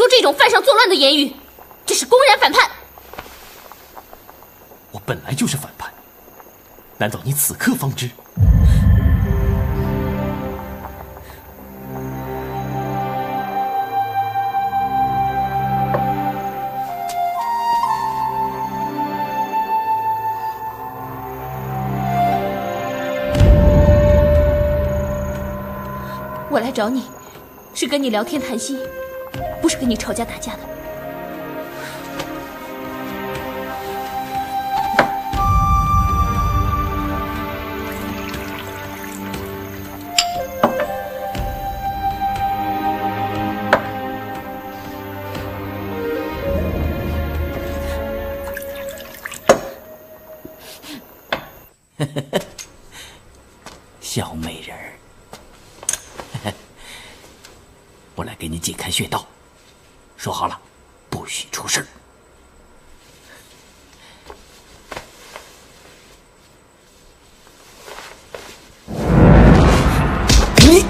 说这种犯上作乱的言语，这是公然反叛。我本来就是反叛，难道你此刻方知？我来找你，是跟你聊天谈心，不是跟你吵架打架的。小美人儿。我来给你解开穴道，说好了，不许出事儿。你，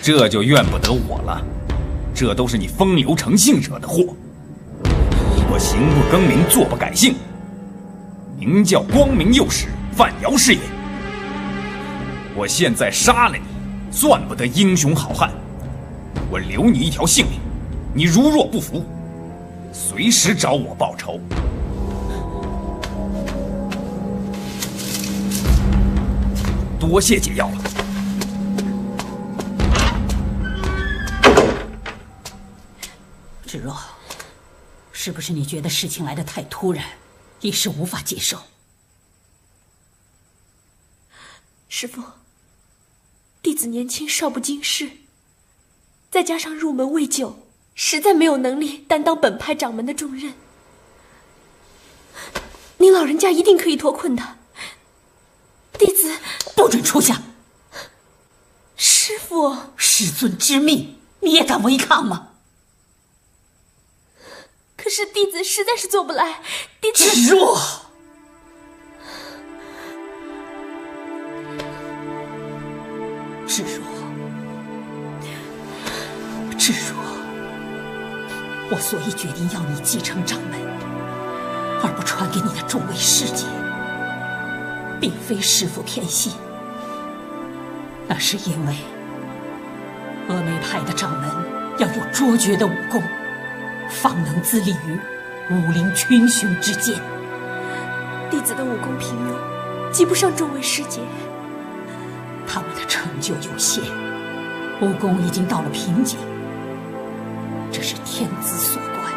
这就怨不得我了，这都是你风流成性惹的祸。我行不更名，坐不改姓，名叫光明右使范瑶是也。我现在杀了你，算不得英雄好汉。我留你一条性命，你如若不服，随时找我报仇。多谢解药了。芷若，是不是你觉得事情来得太突然，一时无法接受？师父，弟子年轻少不经事，再加上入门未久，实在没有能力担当本派掌门的重任。您老人家一定可以脱困的，弟子不准出下！师父，师尊之命，你也敢违抗吗？可是弟子实在是做不来，弟子。芷若，芷若，芷若，我所以决定要你继承掌门，而不传给你的众位师姐，并非师父偏心，那是因为峨眉派的掌门要有卓绝的武功，方能自立于武林群雄之间。弟子的武功平庸，及不上众位师姐。他们的成就有限，武功已经到了瓶颈，这是天资所关，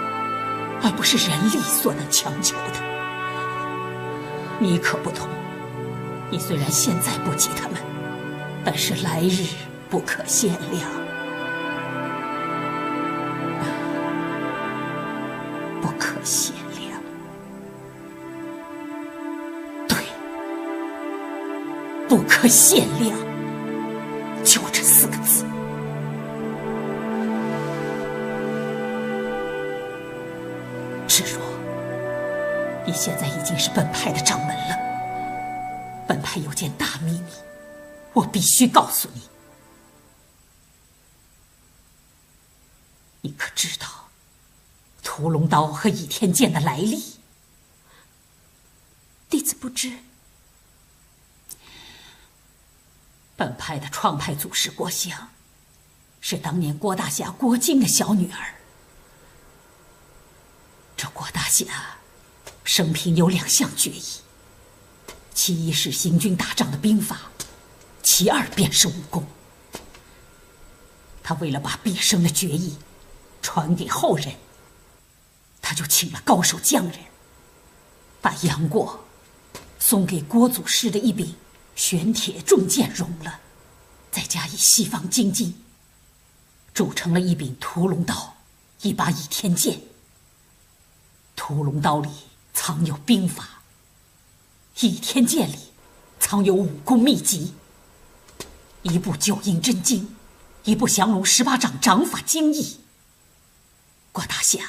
而不是人力所能强求的。你可不同，你虽然现在不及他们，但是来日不可限量。不可限量。对，不可限量，就这4个字。芷若，你现在已经是本派的掌门了，本派有件大秘密，我必须告诉你。你可知道屠龙刀和倚天剑的来历？弟子不知。本派的创派祖师郭襄，是当年郭大侠郭靖的小女儿。这郭大侠生平有2项绝艺，其一是行军打仗的兵法，其二便是武功。他为了把毕生的绝艺传给后人，他就请了高手匠人，把杨过送给郭祖师的一柄玄铁重剑融了，再加以西方精金，铸成了一柄屠龙刀，一把倚天剑。屠龙刀里藏有兵法，倚天剑里藏有武功秘籍，一部九阴真经，一部降龙18掌掌法精义。郭大侠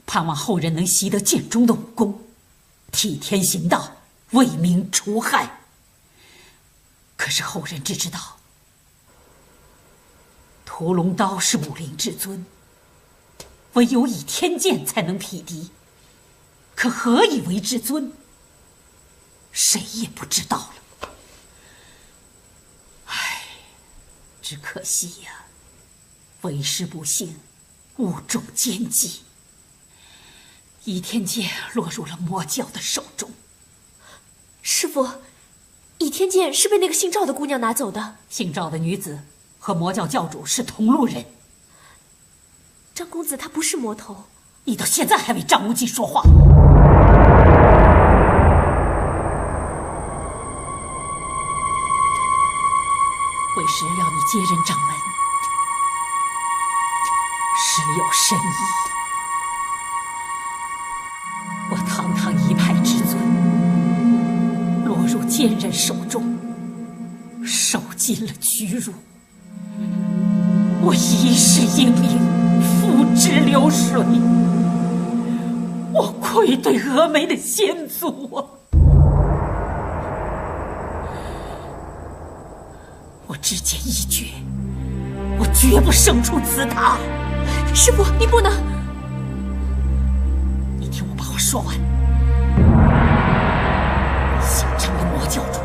盼望后人能习得剑中的武功，替天行道，为民除害。可是后人只知道，屠龙刀是武林至尊，唯有倚天剑才能匹敌。可何以为至尊，谁也不知道了。唉，只可惜呀，为师不幸，误中奸计，倚天剑落入了魔教的手中。师傅，倚天剑是被那个姓赵的姑娘拿走的。姓赵的女子和魔教教主是同路人。张公子他不是魔头，你到现在还为张无忌说话。为师要你接任掌门，实有深意。我堂堂一派之尊，落入奸人手中，受尽了屈辱。我一世英名付之流水，我愧对峨眉的先祖啊！我志坚义决，我绝不胜出此塔。师傅，你不能！你听我把话说完。姓张的魔教主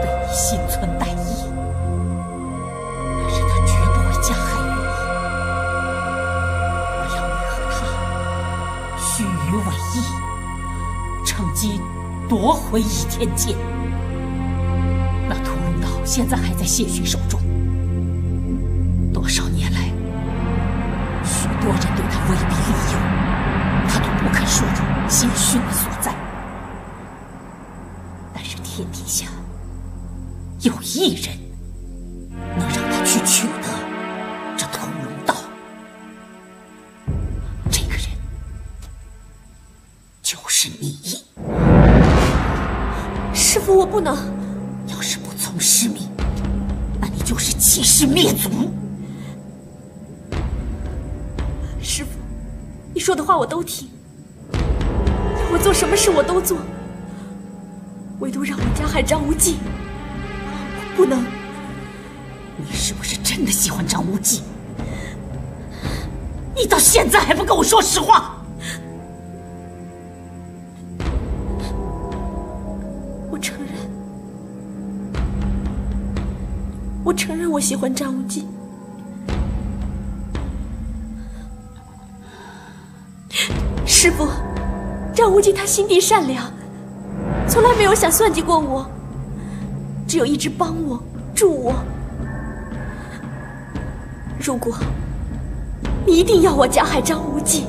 对你心存歹意，但是他绝不会加害于你。我要你和他虚与委蛇，趁机夺回倚天剑。那屠龙刀现在还在谢逊手中，多少年来，许多人对他威逼利诱，他都不肯说出谢逊的所在。但是天底下有一人能让他去取得这屠龙刀，这个人就是你。师傅，我不能。要是不从师命，那你就是欺师灭祖。师傅，你说的话我都听，让我做什么事我都做，唯独让我加害张无忌，我不能。你是不是真的喜欢张无忌？你到现在还不跟我说实话？我承认我喜欢张无忌，师傅，张无忌他心地善良，从来没有想算计过我，只有一直帮我助我。如果你一定要我加害张无忌，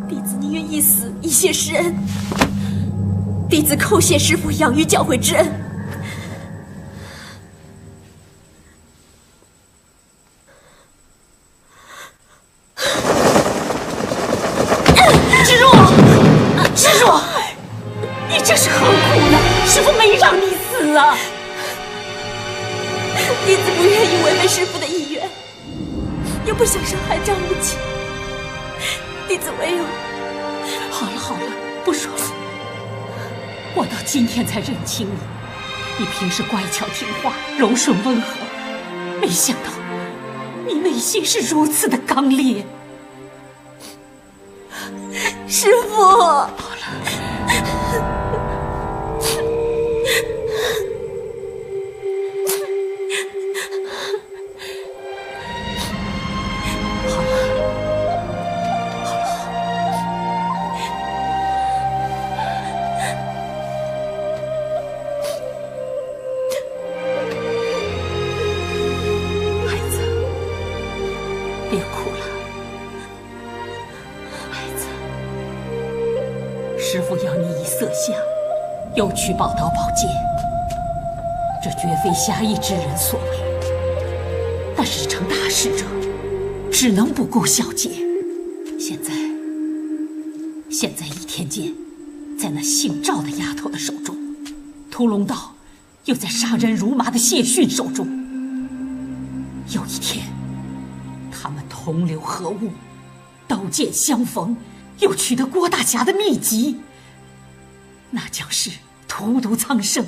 弟子宁愿一死以谢师恩，弟子叩谢师父养育教诲之恩。师父，你这是何苦呢？师父没让你死啊！弟子不愿意违背师父的意愿，又不想伤害张无忌，弟子唯有……好了好了，不说了。我到今天才认清你，你平时乖巧听话、柔顺温和，没想到你内心是如此的刚烈。师父，好了。师父要你以色相，又取宝刀宝剑，这绝非侠义之人所为。但是成大事者，只能不顾小节。现在倚天剑在那姓赵的丫头的手中，屠龙刀又在杀人如麻的谢逊手中。有一天，他们同流合污，刀剑相逢，又取得郭大侠的秘籍，那将是荼毒苍生，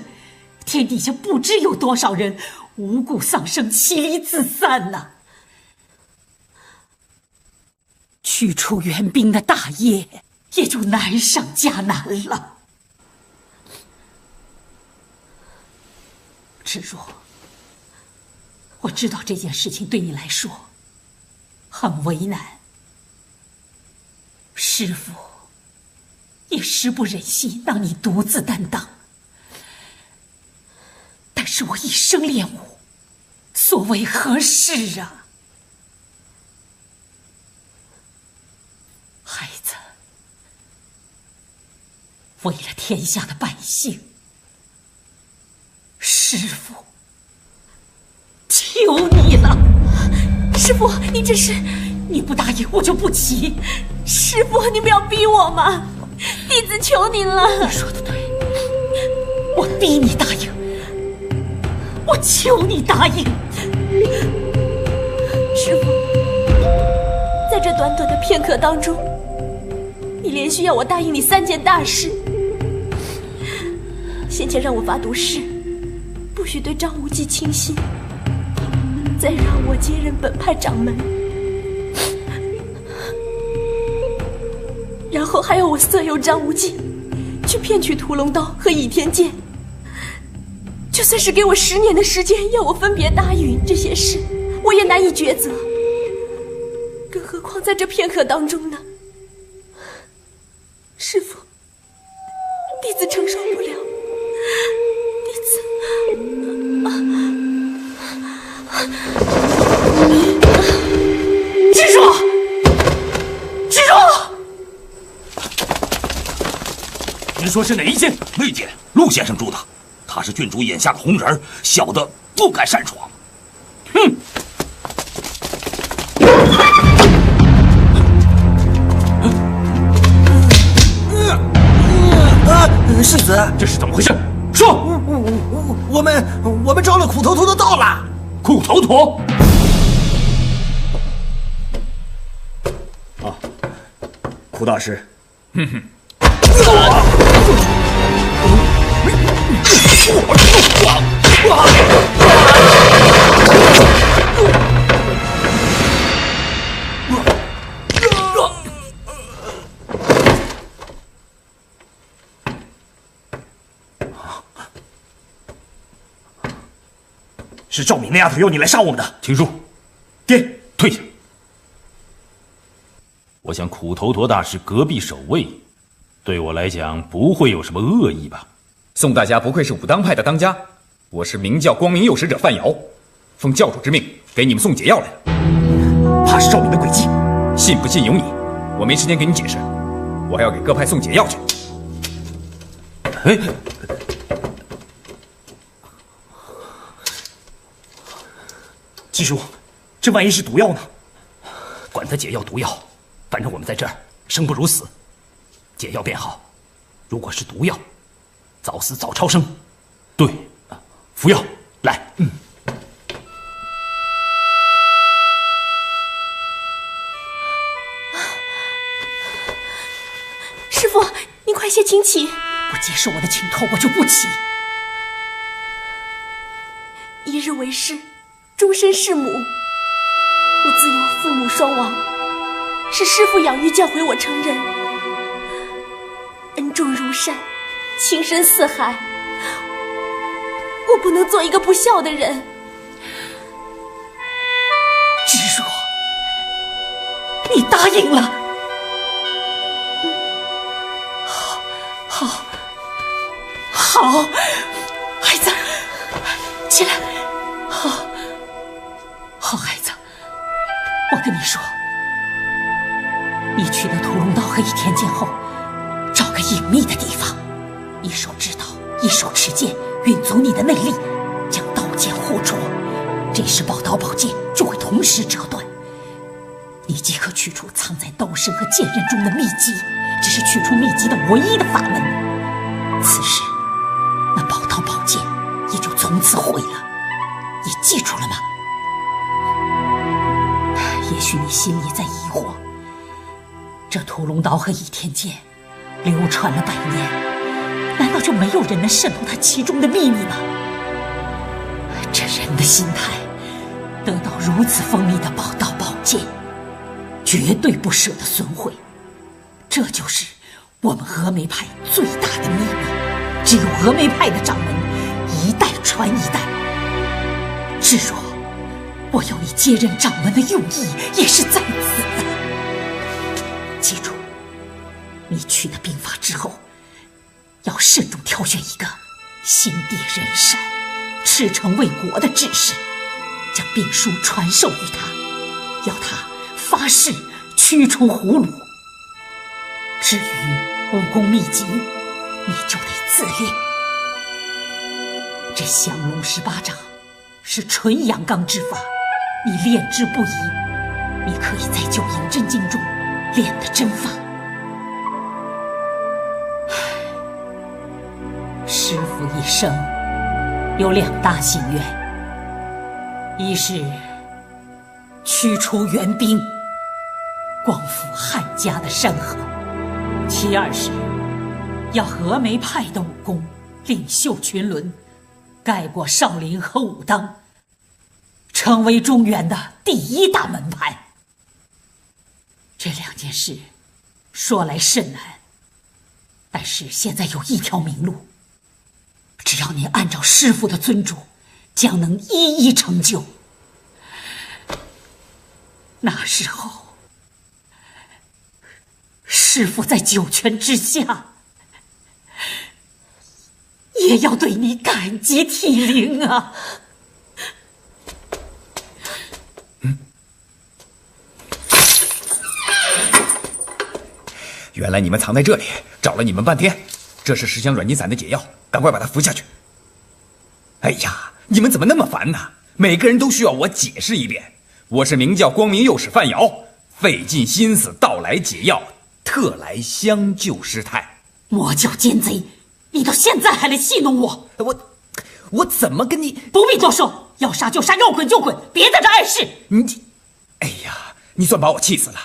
天底下不知有多少人无故丧生，妻离子散呐！去除援兵的大业，也就难上加难了。芷若，我知道这件事情对你来说很为难，师父也实不忍心让你独自担当。但是我一生练武，所为何事啊？孩子，为了天下的百姓，师父求你了。师父，你这是……你不答应，我就不骑。师父，你不要逼我嘛！弟子求您了。你说的对，我逼你答应，我求你答应。师父，在这短短的片刻当中，你连续要我答应你3件大事。先前让我发毒誓，不许对张无忌倾心，再让我接任本派掌门，然后还要我色诱张无忌去骗取屠龙刀和倚天剑。就算是给我10年的时间，要我分别答应这些事，我也难以抉择。更何况在这片刻当中呢？师父，弟子承受不了。芷若，芷若，您说是哪一件？那件，陆先生住的，他是郡主眼下的红人，小的不敢擅闯。哼！世子，这是怎么回事？说！我们招了苦头头的到了。苦头头？啊，苦大师。哼哼。是赵敏那丫头要你来杀我们的。请恕，爹，退下。我想苦头陀大师隔壁守卫，对我来讲不会有什么恶意吧？宋大家不愧是武当派的当家，我是明教光明右使者范瑶，奉教主之命给你们送解药来了。怕是赵敏的诡计，信不信由你，我没时间给你解释，我还要给各派送解药去。哎，季叔，这万一是毒药呢？管他解药毒药，反正我们在这儿生不如死，解药便好。如果是毒药，早死早超生。对，服药来。师父，你快些请起。不接受我的请托，我就不起。一日为师，终身是母。我自幼父母双亡，是师父养育教诲我成人，恩重如山，情深似海。我不能做一个不孝的人。芷若，你答应了。好，孩子，起来。好孩子，我跟你说，你取得屠龙刀和倚天剑后，找个隐秘的地方，一手制刀，一手持剑，运足你的内力，将刀剑互啄，这时宝刀宝剑就会同时折断。你即可取出藏在刀身和剑刃中的秘籍，这是取出秘籍的唯一的法门。此时那宝刀宝剑也就从此毁了。你记住了吗？也许你心里在疑惑，这屠龙刀和倚天剑流传了100年，难道就没有人能渗透他其中的秘密吗？这人的心态，得到如此锋利的宝刀宝剑，绝对不舍得损毁。这就是我们峨眉派最大的秘密，只有峨眉派的掌门一代传一代。至若我要你接任掌门的用意，也是在此的。记住，你取得兵法之后，要慎重挑选一个心地仁善、赤诚为国的志士，将兵书传授于他，要他发誓驱除胡虏。至于武功秘籍，你就得自练。这降龙18掌是纯阳刚之法，你练之不移，你可以在九阴真经中练得真法。师父一生有2大心愿，一是驱除援兵，光复汉家的山河；其二是要峨眉派的武功领袖群伦，盖过少林和武当，成为中原的第1大门派。这2件事说来甚难，但是现在有一条明路，只要你按照师父的尊嘱，将能一一成就。那时候，师父在9泉之下，也要对你感激涕零啊！原来你们藏在这里，找了你们半天。这是10香软筋散的解药，赶快把它服下去。哎呀，你们怎么那么烦呢？每个人都需要我解释一遍。我是明教光明右使范瑶，费尽心思盗来解药，特来相救师太。魔教奸贼，你到现在还来戏弄我？我怎么跟你……不必多说，要杀就杀，要滚就滚，别在这碍事。哎呀，你算把我气死了！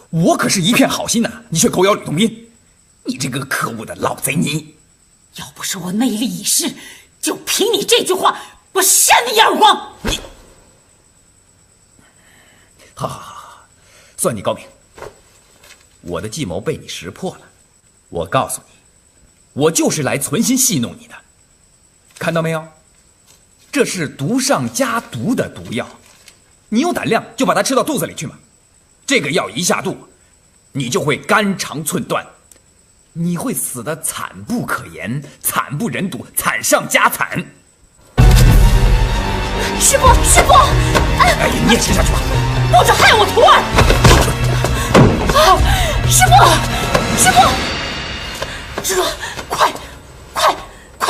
我可是一片好心呐，你却狗咬吕洞宾，你这个可恶的老贼你！要不是我内力已失，就凭你这句话，我扇你一耳光！你，好，算你高明。我的计谋被你识破了，我告诉你，我就是来存心戏弄你的。看到没有？这是毒上加毒的毒药，你有胆量就把它吃到肚子里去嘛。这个药一下肚，你就会肝肠寸断，你会死得惨不可言，惨不忍睹，惨上加惨。师父，师父！哎，你也吃下去吧，不准害我徒儿！师父，师父！知若，快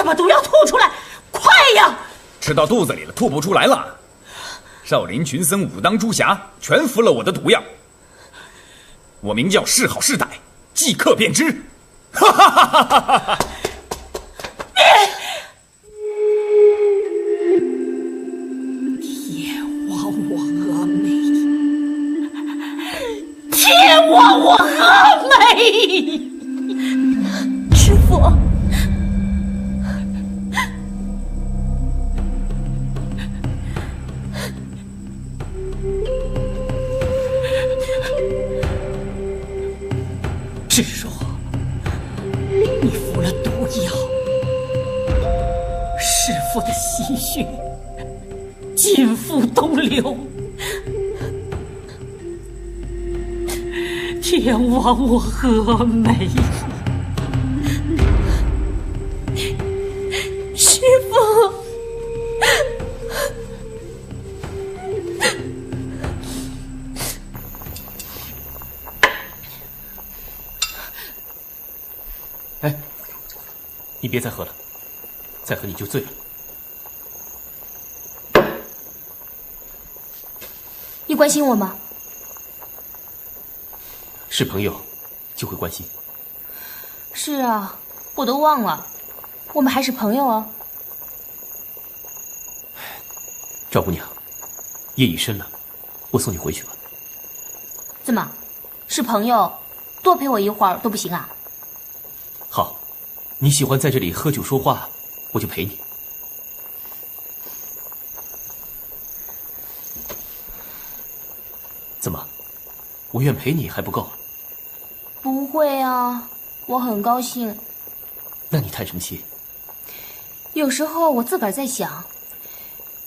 把毒药吐出来，快呀！吃到肚子里了，吐不出来了。少林群僧武当朱霞全服了我的毒药。我名叫是好是歹，即刻便知。哈哈哈哈哈哈！天亡我峨眉！天亡我峨眉！师父，智若，你服了毒药，师父的心血尽付东流。天亡我峨眉！师父，哎，你别再喝了，再喝你就醉了。你关心我吗？是朋友，就会关心。是啊，我都忘了，我们还是朋友哦。赵姑娘，夜已深了，我送你回去吧。怎么，是朋友，多陪我一会儿都不行啊？好，你喜欢在这里喝酒说话，我就陪你。怎么，我愿陪你还不够？不会啊，我很高兴。那你叹什么气？有时候我自个儿在想，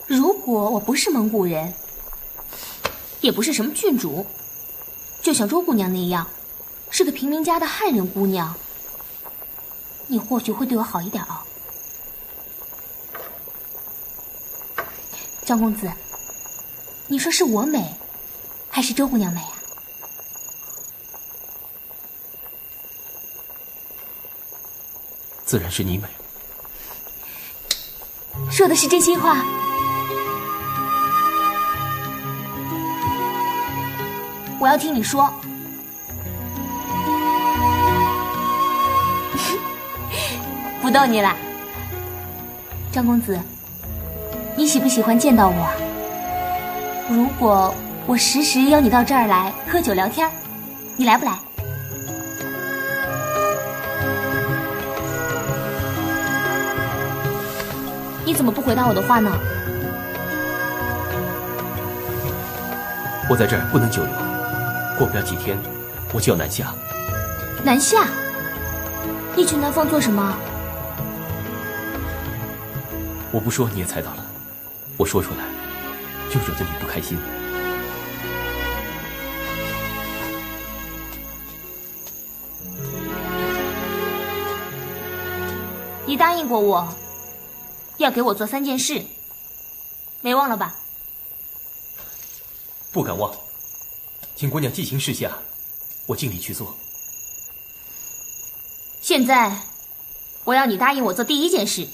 如果我不是蒙古人，也不是什么郡主，就像周姑娘那样，是个平民家的汉人姑娘，你或许会对我好一点哦。张公子，你说是我美，还是周姑娘美啊？自然是你美。说的是真心话。我要听你说。不逗你了。张公子，你喜不喜欢见到我？如果我时时邀你到这儿来喝酒聊天，你来不来？你怎么不回答我的话呢？我在这儿不能久留，过不了几天，我就要南下。南下？你去南方做什么？我不说你也猜到了，我说出来就惹得你不开心。你答应过我，要给我做3件事，没忘了吧？不敢忘，请姑娘记行示下，我尽力去做。现在，我要你答应我做第1件事，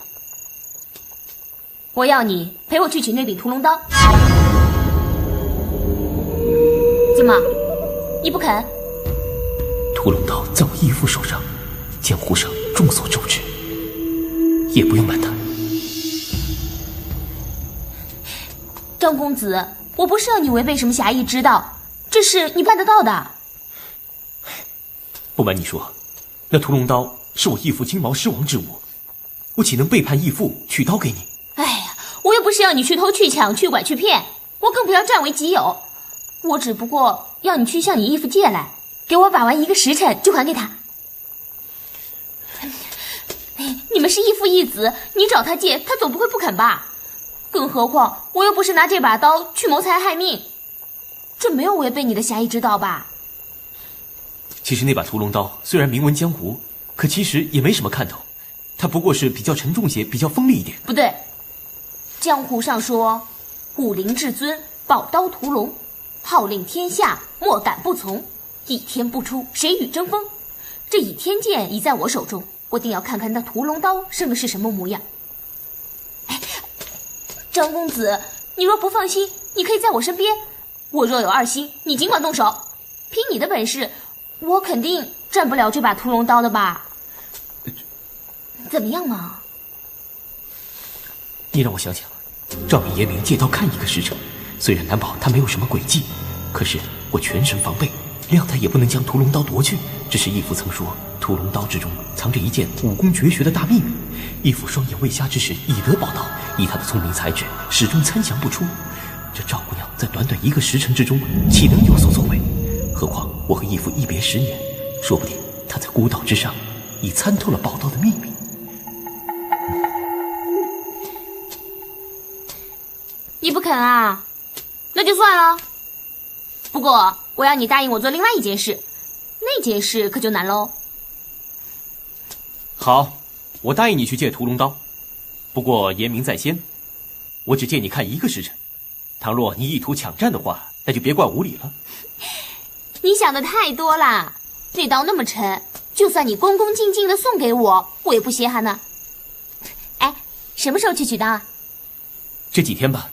我要你陪我去取那柄屠龙刀。怎么，你不肯？屠龙刀在我义父手上，江湖上众所周知，也不用瞒他。张公子，我不是要你违背什么侠义之道，这事你办得到的。不瞒你说，那屠龙刀是我义父金毛狮王之物，我岂能背叛义父取刀给你？哎呀，我又不是要你去偷去抢去拐去骗，我更不要占为己有，我只不过要你去向你义父借来，给我把玩1个时辰就还给他。你们是义父义子，你找他借，他总不会不肯吧？更何况我又不是拿这把刀去谋财害命，这没有违背你的侠义之道吧？其实那把屠龙刀虽然名闻江湖，可其实也没什么看头，它不过是比较沉重些，比较锋利一点。不对，江湖上说武林至尊，宝刀屠龙，号令天下，莫敢不从，一天不出，谁与争锋？这倚天剑已在我手中，我定要看看那屠龙刀生的是什么模样。张公子，你若不放心，你可以在我身边，我若有2心，你尽管动手。凭你的本事，我肯定占不了这把屠龙刀的吧？怎么样嘛？你让我想想，照你严明借刀看1个时辰，虽然难保他没有什么诡计，可是我全神防备，谅他也不能将屠龙刀夺去。只是义父曾说，屠龙刀之中藏着一件武功绝学的大秘密，义父双眼未瞎之时已得宝刀，以他的聪明才智，始终参详不出。这赵姑娘在短短1个时辰之中，岂能有所作为？何况我和义父一别10年，说不定他在孤岛之上已参透了宝刀的秘密。你不肯啊？那就算了。不过我要你答应我做另外1件事，那件事可就难喽。好，我答应你去借屠龙刀，不过严明在先，我只借你看1个时辰。倘若你意图抢占的话，那就别怪无礼了。你想的太多啦，那刀那么沉，就算你恭恭敬敬的送给我，我也不稀罕呢。哎，什么时候去取刀啊？这几天吧。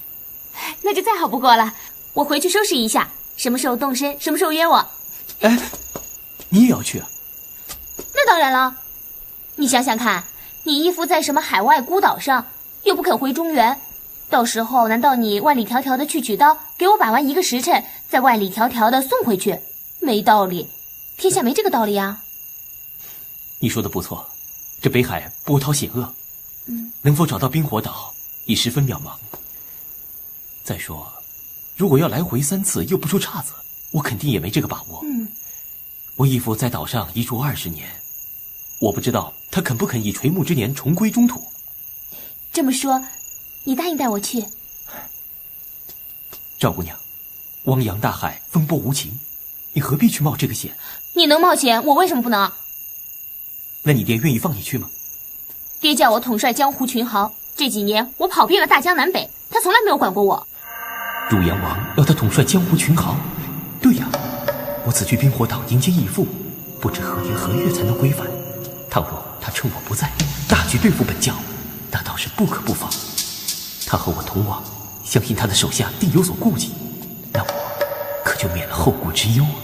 那就再好不过了，我回去收拾一下，什么时候动身，什么时候约我。哎，你也要去啊？那当然了，你想想看，你义父在什么海外孤岛上，又不肯回中原，到时候难道你万里迢迢的去取刀，给我把玩1个时辰，再万里迢迢的送回去？没道理，天下没这个道理啊。你说的不错，这北海波涛险恶，能否找到冰火岛已十分渺茫。再说，如果要来回3次又不出岔子，我肯定也没这个把握。我义父在岛上一住20年，我不知道他肯不肯以垂暮之年重归中土。这么说，你答应带我去？赵姑娘，汪洋大海，风波无情，你何必去冒这个险？你能冒险，我为什么不能？那你爹愿意放你去吗？爹叫我统帅江湖群豪，这几年我跑遍了大江南北，他从来没有管过我。汝阳王要他统帅江湖群豪，对呀，我此去冰火岛迎接义父，不知何年何月才能归返。倘若他趁我不在，大举对付本教，那倒是不可不防。他和我同往，相信他的手下定有所顾忌，那我可就免了后顾之忧啊。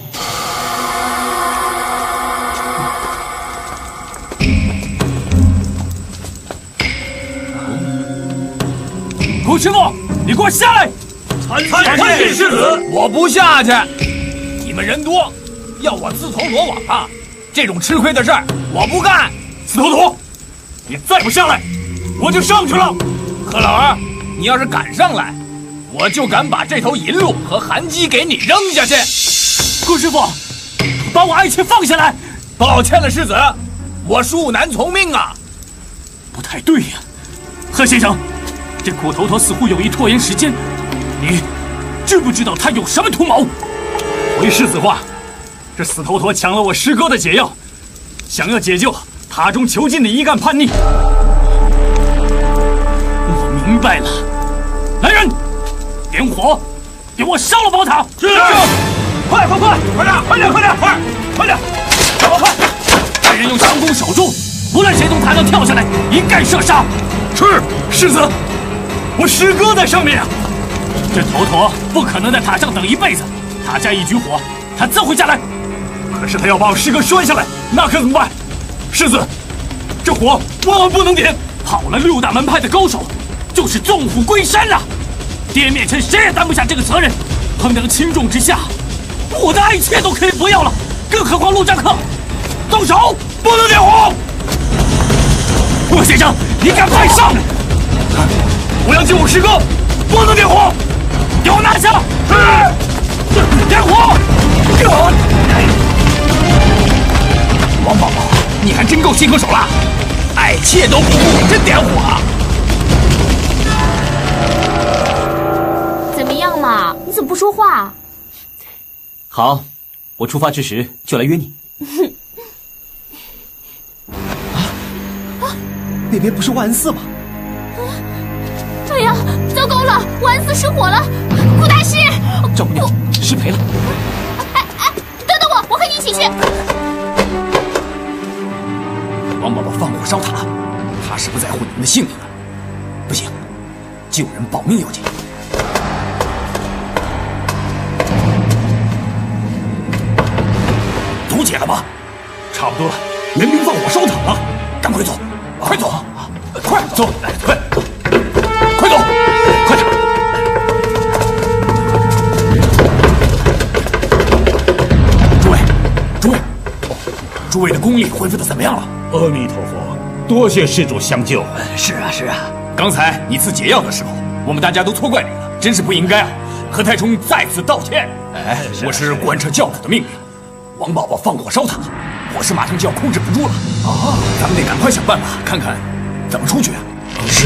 孔师傅，你给我下来！参见世子，我不下去。你们人多，要我自投罗网啊！这种吃亏的事儿我不干。死头陀，你再不下来，我就上去了。何老二，你要是敢上来，我就敢把这头银鹿和韩姬给你扔下去。顾师傅，把我爱妾放下来！抱歉了，世子，我恕难从命啊。不太对呀，贺先生，这苦头陀似乎有意拖延时间，你知不知道他有什么图谋？回世子话，这死头陀抢了我师哥的解药，想要解救塔中囚禁的一干叛逆。我明白了，来人，点火，给我烧了宝塔！是，快点，快点！带人用强弓守住，无论谁从塔上跳下来，一概射杀。是，世子，我师哥在上面啊！这头陀不可能在塔上等一辈子，塔下一举火，他自会下来。可是他要把我师哥拴下来，那可怎么办？世子，这火万万不能点，跑了6大门派的高手，就是纵虎归山啊！爹面前谁也担不下这个责任，衡量轻重之下，我的爱妾都可以不要了，更何况陆战客！动手，不能点火！陆先生，你敢快上！我要救我师哥，不能点火！给我拿下！点火！王宝宝，你还真够心狠手辣，爱妾都不顾，真点火啊！怎么样嘛？你怎么不说话？好，我出发之时就来约你。那边不是万安寺吗？对呀，糟糕了，万安寺失火了！顾大师，赵姑娘，失陪了。等等我和你一起去。王宝宝放火烧塔，他是不在乎你们的性命啊！不行，救人保命要紧。堵解了吗？差不多了，援兵放火烧塔了，赶快走，快走，快走，快走，快走，快点！诸位的功力恢复的怎么样了？阿弥陀佛，多谢施主相救。是啊，刚才你赐解药的时候，我们大家都错怪你了，真是不应该啊！何太冲再次道歉。我是贯彻教主的命令，王宝宝放火烧塔，火势马上就要控制不住了。咱们得赶快想办法，看看怎么出去啊！是。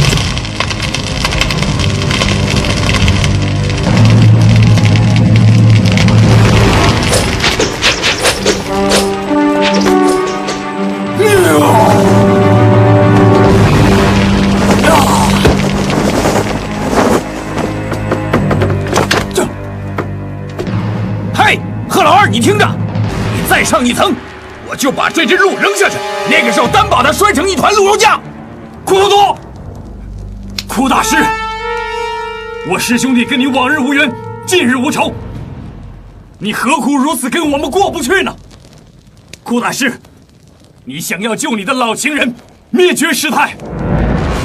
嘿，贺老二，你听着，你再上一层，我就把这只鹿扔下去，那个时候单把它摔成一团鹿肉酱。库头陀，库大师，我师兄弟跟你往日无冤，近日无仇，你何苦如此跟我们过不去呢？顾大师，你想要救你的老情人，灭绝师太，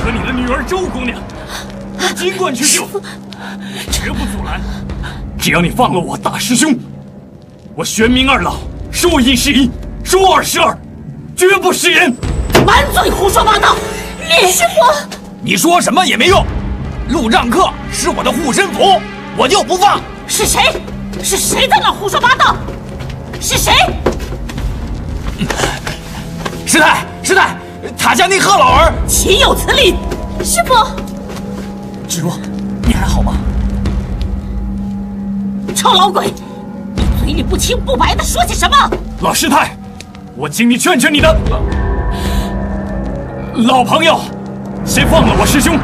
和你的女儿周姑娘，你尽管去救，绝不阻拦。只要你放了我大师兄，我玄冥二老说一是一，说二是二，绝不食言。满嘴胡说八道！师傅，你说什么也没用。陆让客是我的护身符，我就不放。是谁？是谁在那胡说八道？是谁？师太，师太，塔下那贺老儿岂有此理！师傅，芷若，你还好吗？臭老鬼，你嘴里不清不白的说些什么？老师太，我请你劝劝你的老朋友，先放了我师兄，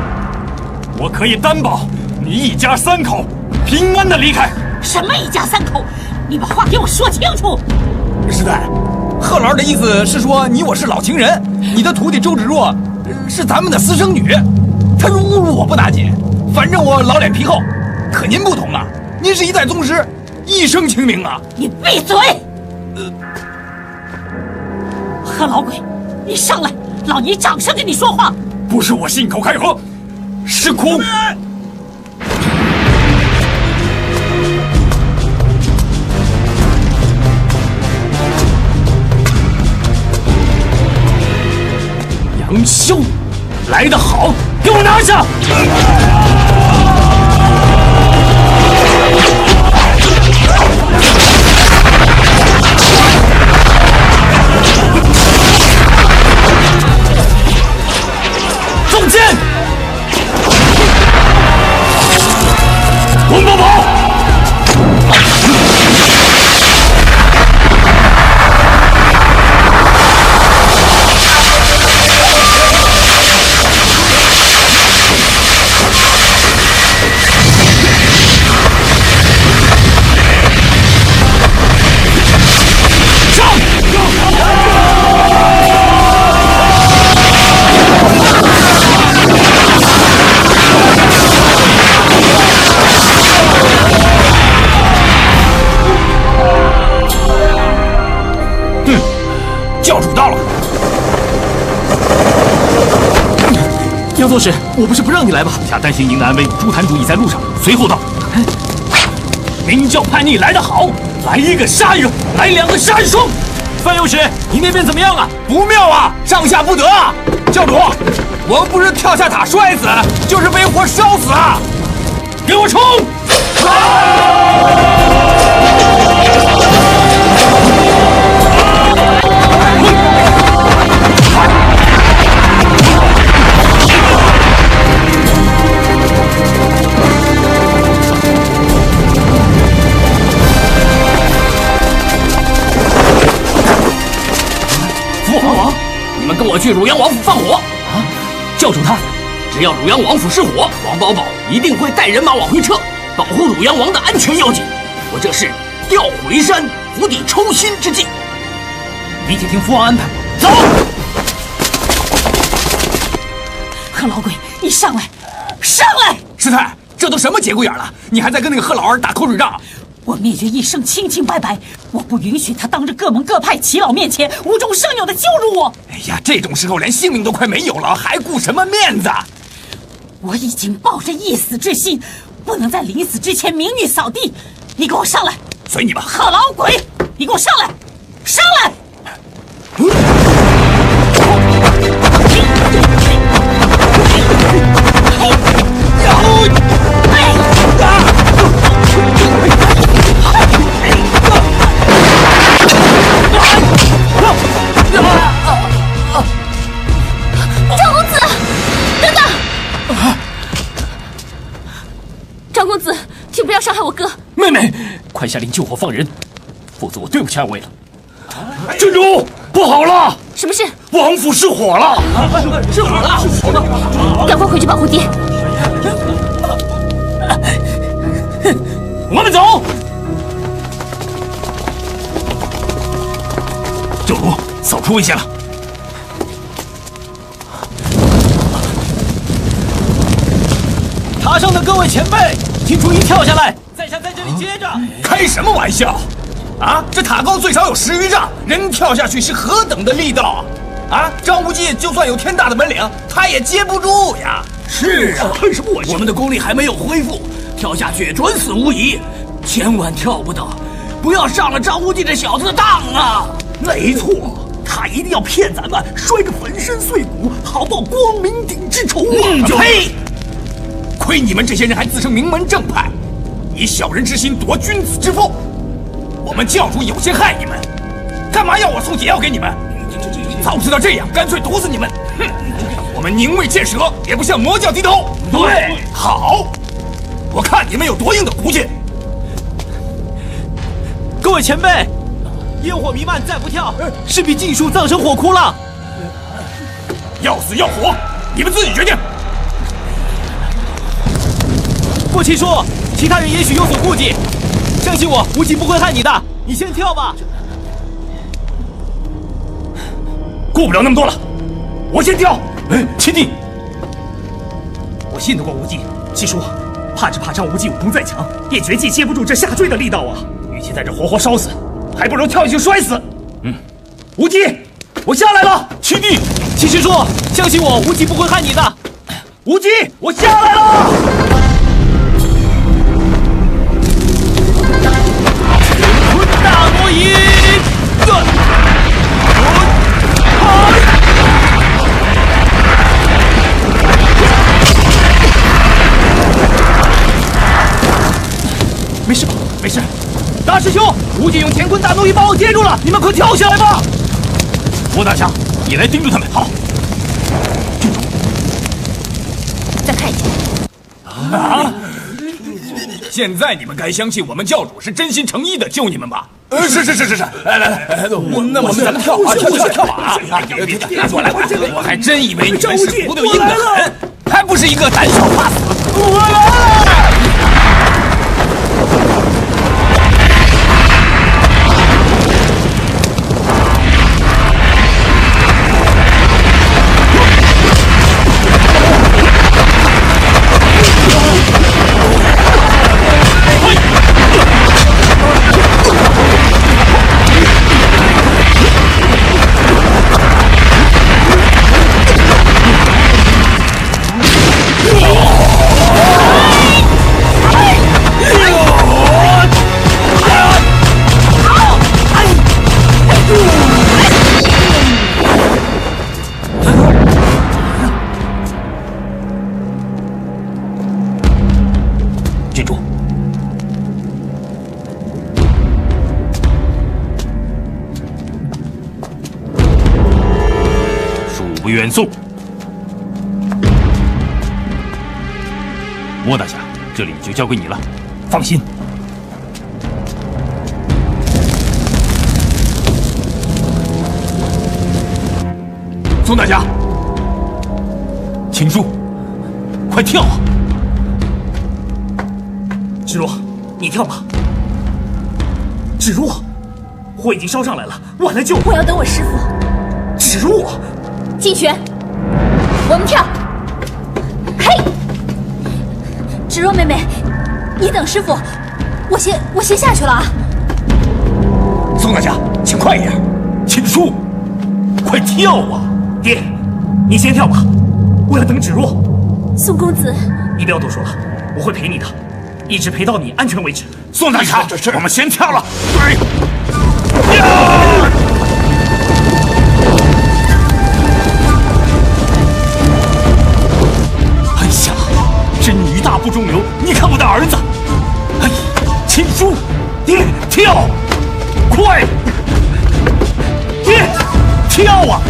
我可以担保你一家3口平安的离开。什么一家3口？你把话给我说清楚！师太，贺老儿的意思是说你我是老情人，你的徒弟周芷若是咱们的私生女，她如侮辱我不打紧，反正我老脸皮厚。可您不同啊，您是一代宗师，一生清明啊！你闭嘴！贺老鬼，你上来，老尼掌声跟你说话。不是我信口开河，是苦。杨修，来得好，给我拿下！中箭！王宝宝！杨宗师，我不是不让你来吗？下担心您的安危，朱坛主已在路上，随后到。明教叛逆来得好，来一个杀一个，来2个杀一双。范右使，你那边怎么样啊？不妙啊，上下不得啊！教主，我不是跳下塔摔死，就是被火烧死啊！给我冲！你们跟我去汝阳王府放火啊！教主他，只要汝阳王府失火，王宝宝一定会带人马往回撤，保护汝阳王的安全要紧。我这是调虎离山、釜底抽薪之计。你且听父王安排，走。贺老鬼，你上来，上来！师太，这都什么节骨眼了，你还在跟那个贺老儿打口水仗？我灭绝一生清清白白，我不允许他当着各门各派耆老面前无中生有的羞辱我。哎呀，这种时候连性命都快没有了，还顾什么面子？我已经抱着一死之心，不能在临死之前名誉扫地。你给我上来！随你吧。贺老鬼，你给我上来！上来！张公子，等等！张公子，请不要伤害我哥。妹妹，快下令救火放人，否则我对不起二位了。郡主，不好了！什么事？王府失火了！失火了！赶快回去保护爹。我们走。教主，扫出危险了。塔上的各位前辈，请注意跳下来，在下在这里接着。开什么玩笑！啊，这塔高最少有10余丈，人跳下去是何等的力道啊！张无忌就算有天大的本领，他也接不住呀。是啊，开什么玩笑！我们的功力还没有恢复，跳下去准死无疑，千万跳不得，不要上了张无忌这小子的当啊！没错，他一定要骗咱们，摔个粉身碎骨，好报光明顶之仇啊！呸！亏你们这些人还自称名门正派，以小人之心夺君子之腹。我们教主有些害你们，干嘛要我送解药给你们？早知道这样，干脆毒死你们！哼！我们宁为见蛇，也不向魔教低头。对，好，我看你们有多硬的骨气。各位前辈，烟火弥漫，再不跳，势必尽数葬身火窟了。要死要活，你们自己决定。顾七叔，其他人也许有所顾忌，相信我，无忌不会害你的。你先跳吧。顾不了那么多了，我先跳。七弟，我信得过无忌，七叔，怕只怕张无忌武功再强，也绝技接不住这下坠的力道啊！与其在这活活烧死，还不如跳下去摔死。无忌，我下来了。七弟，七师叔，相信我，无忌不会害你的。无忌，我下来了。大魔影，没事吧？没事。大师兄，无忌用乾坤大挪移把我接住了，你们快跳下来吧！莫大侠，你来盯住他们。好。再看一下。啊！现在你们该相信我们教主是真心诚意的救你们吧？是。来，那我们咱们跳啊！我还真以为你们是骨头硬的很，还不是一个胆小怕死。我来了！不远送。莫大侠，这里就交给你了。放心。宋大侠，秦叔，快跳啊！芷若，你跳吧。芷若，火已经烧上来了，我来救。我要等我师傅。芷若，静玄，我们跳。嘿，芷若妹妹，你等师傅，我先下去了啊。宋大侠，请快一点。秦叔，快跳啊！爹，你先跳吧，我要等芷若。宋公子，你不要多说了，我会陪你的，一直陪到你安全为止。宋大侠，我们先跳了。哎呀，真女大不中留！你看我的儿子，哎，秦叔，爹跳，快，爹跳啊！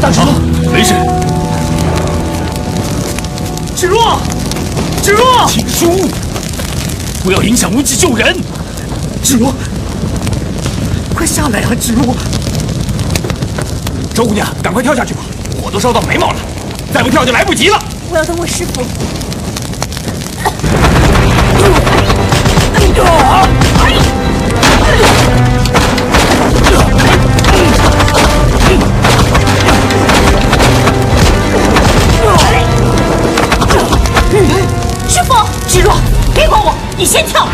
大师兄，没事。芷若，芷若，秦叔，不要影响无忌救人。芷若，快下来啊！芷若，周姑娘，赶快跳下去吧，火都烧到眉毛了，再不跳就来不及了。我要等我师傅。师傅，芷若，别管我，你先跳。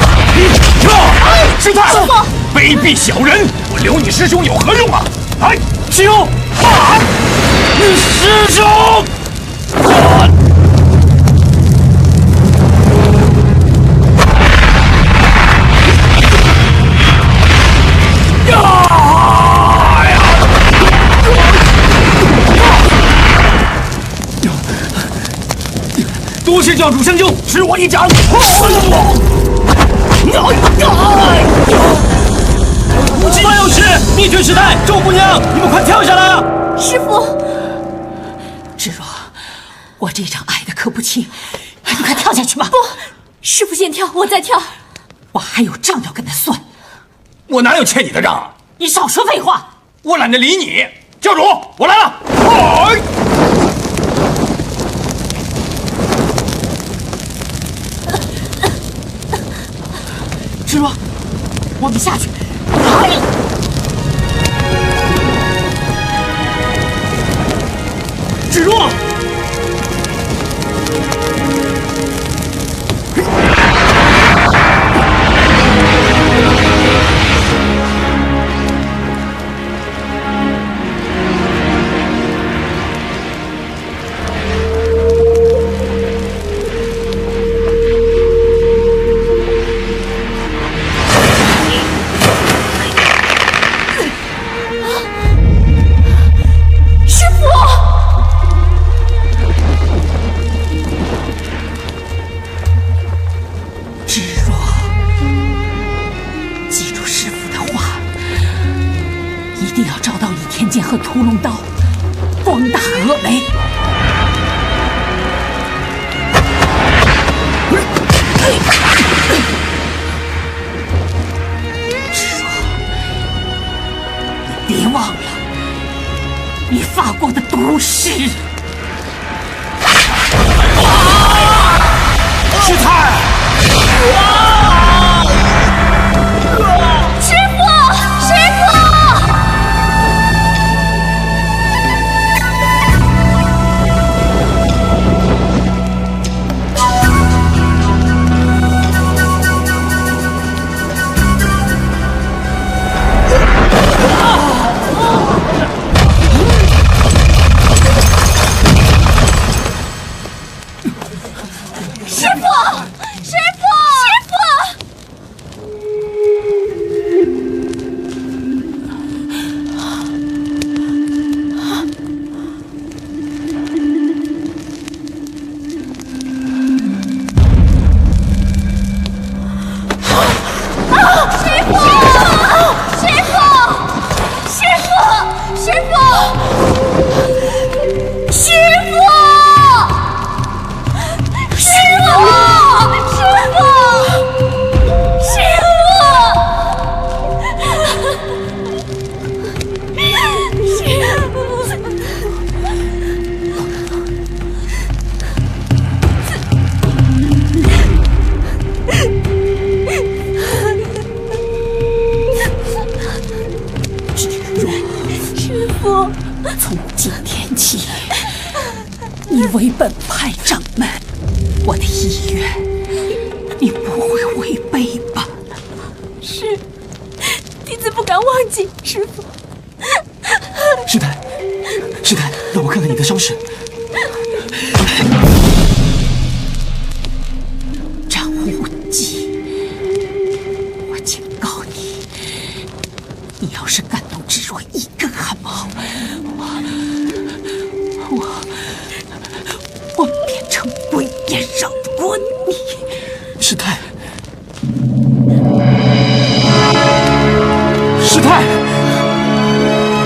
师太，师傅，卑鄙小人，我留你师兄有何用啊？哎，师兄，啊！师兄！多谢教主相救，吃我一掌！万有师，灭绝时代，周姑娘，你们快跳下来啊！师傅，芷若，我这掌挨得可不轻，你快跳下去吧。不，师傅先跳，我再跳。我还有账要跟他算。我哪有欠你的账啊？你少说废话！我懒得理你。教主，我来了。芷若，我们下去。芷若，和屠龙刀光大峨眉。芷若，你别忘了，你发过的毒誓。师太！从今天起，你为本派掌门，我的意愿，你不会违背吧？是，弟子不敢忘记师父。师太，师太，让我看看你的伤势。张无忌，我警告你，你要是敢动芷若一根汗毛，我变成鬼也饶不过你。师太，师太，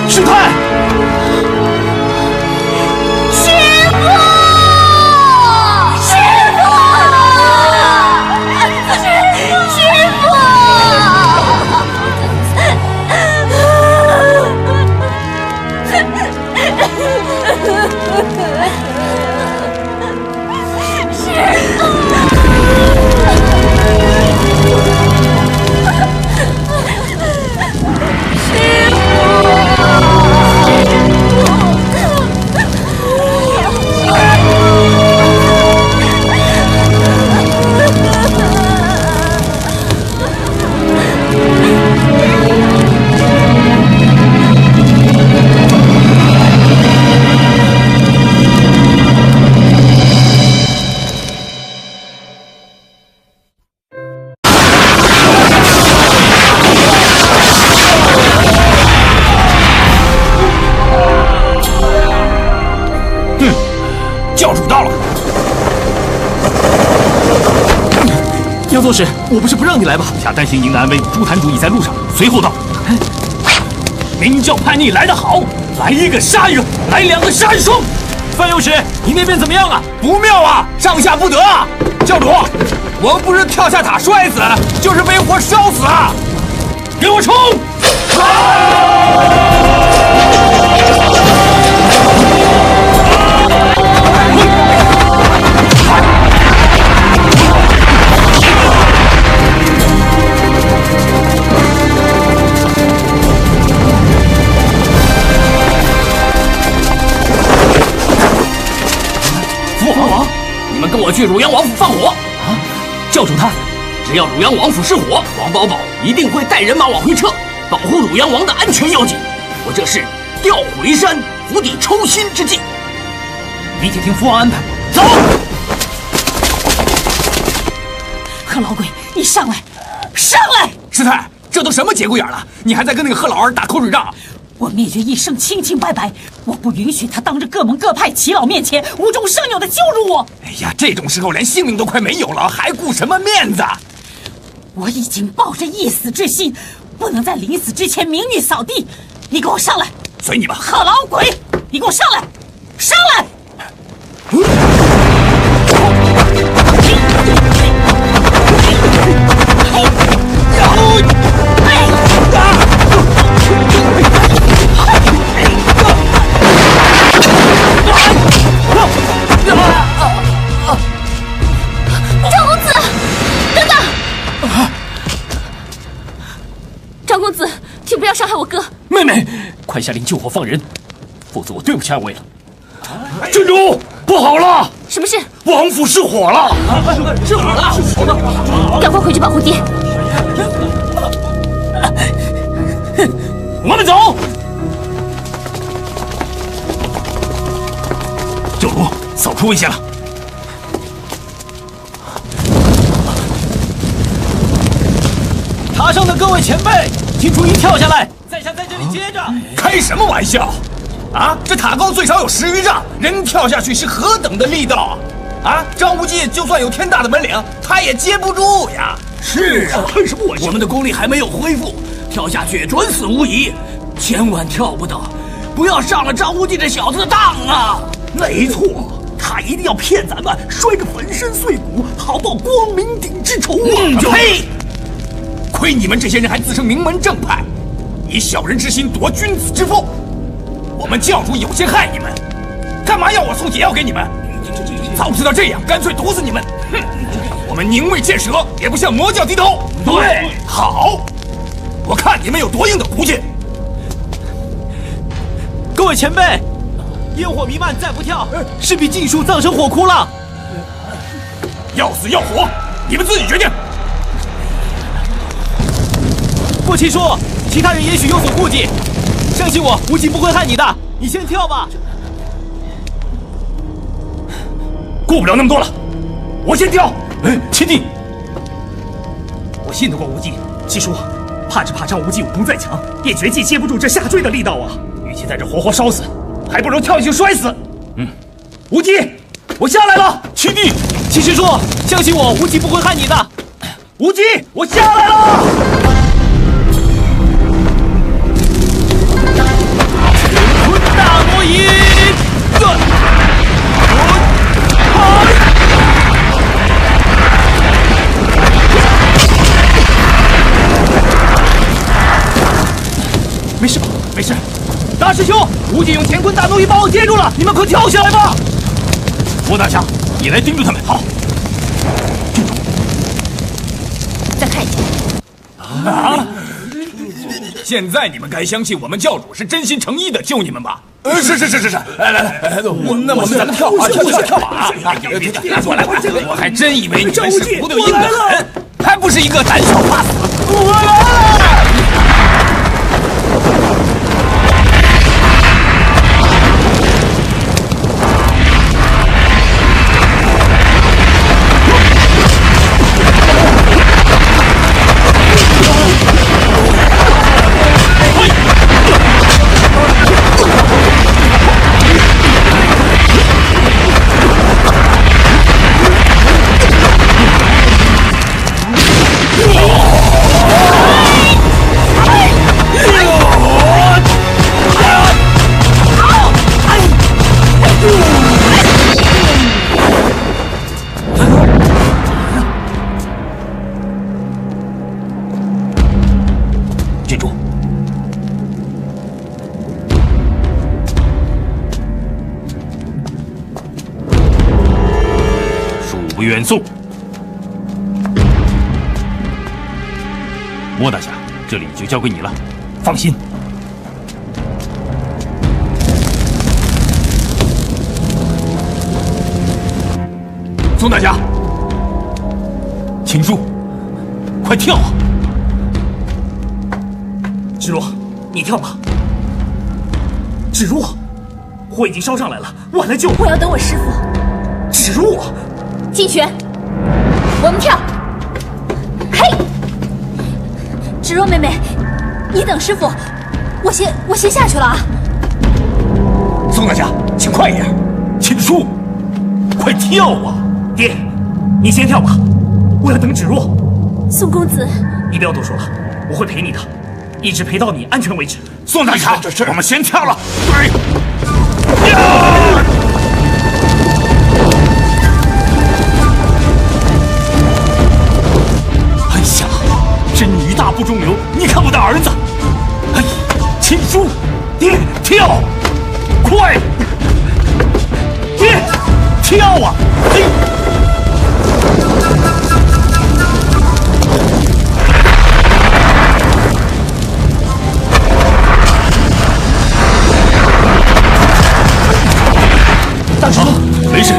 师太。作时，我不是不让你来吗？下担心您的安危，朱坛主已在路上，随后到。明教叛逆来得好，来一个杀一个，来2个杀一双。范右使，你那边怎么样啊？不妙啊，上下不得啊！教主，我们不是跳下塔摔死，就是被火烧死啊！给我冲！你们跟我去汝阳王府放火！啊，教主他，只要汝阳王府失火，王保保一定会带人马往回撤，保护汝阳王的安全要紧。我这是调虎离山、釜底抽薪之计。你且听父王安排，走！贺老鬼，你上来，上来！师太，这都什么节骨眼了，你还在跟那个贺老二打口水仗？我灭绝一生清清白白，我不允许他当着各门各派耆老面前无中生有的羞辱我。哎呀，这种时候连性命都快没有了，还顾什么面子？我已经抱着一死之心，不能在临死之前名誉扫地。你给我上来！随你吧。贺老鬼，你给我上来！上来！张公子，等等！张公子，请不要伤害我哥。妹妹，快下令救火放人，否则我对不起二位了。郡主，不好了！什么事？王府失火了！失火了！赶快回去保护爹。我们走。教主，扫出危险了。塔上的各位前辈，请注意跳下来，在下在这里接着。开什么玩笑！啊，这塔高最少有10余丈，人跳下去是何等的力道啊！张无忌就算有天大的本领，他也接不住呀。是啊，我们的功力还没有恢复，跳下去准死无疑，千万跳不得，不要上了张无忌这小子的当啊！没错，他一定要骗咱们摔个粉身碎骨，好报光明顶之仇啊！呸！亏你们这些人还自称名门正派，以小人之心夺君子之腹。我们教主有心害你们，干嘛要我送解药给你们？早知道这样，干脆毒死你们！哼！我们宁为剑蛇，也不向魔教低头。对，好，我看你们有多硬的骨气。各位前辈，烟火弥漫，再不跳，势必尽数葬身火窟了。要死要活，你们自己决定。过期说，其他人也许有所顾忌，相信我，无忌不会害你的。你先跳吧。顾不了那么多了，我先跳。七弟，我信得过无忌。七叔，怕只怕张无忌武功再强，也绝技接不住这下坠的力道啊！与其在这活活烧死，还不如跳下去摔死。无忌，我下来了。七弟，七师叔，相信我，无忌不会害你的。无忌，我下来了。大魔影，没事吧？没事。大师兄，无忌用乾坤大挪移把我接住了，你们快跳下来吧！郭大侠，你来盯住他们。好。再看一下。啊！现在你们该相信我们教主是真心诚意的救你们吧？是，来，那么咱们跳啊！我来，我还真以为你们是不对硬的很，还不是一个胆小怕死。我来了！郡主。恕不远送。莫大侠，这里就交给你了，放心。宋大侠，秦叔，快跳啊！芷若，你跳吧。芷若，火已经烧上来了，晚了就……我要等我师傅。芷若，金泉，我们跳。嘿，芷若妹妹，你等师傅，我先下去了啊。宋大侠，请快一点。秦叔，快跳啊！爹，你先跳吧，我要等芷若。宋公子，你不要多说了，我会陪你的，一直陪到你安全为止。宋大侠，我们先跳了。对。哎呀，真女大不中留！你看我的儿子，哎，秦叔，爹，跳，快，爹，跳啊！大叔，没事。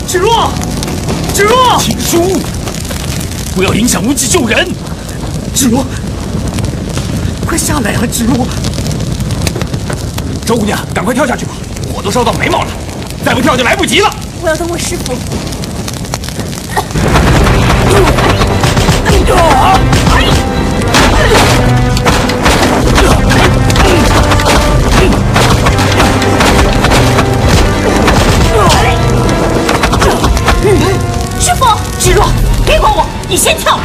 芷若，芷若，秦叔，不要影响无忌救人。芷若，快下来啊！芷若，周姑娘，赶快跳下去吧，火都烧到眉毛了，再不跳就来不及了。我要等我师傅。师傅，芷若，别管我，你先跳。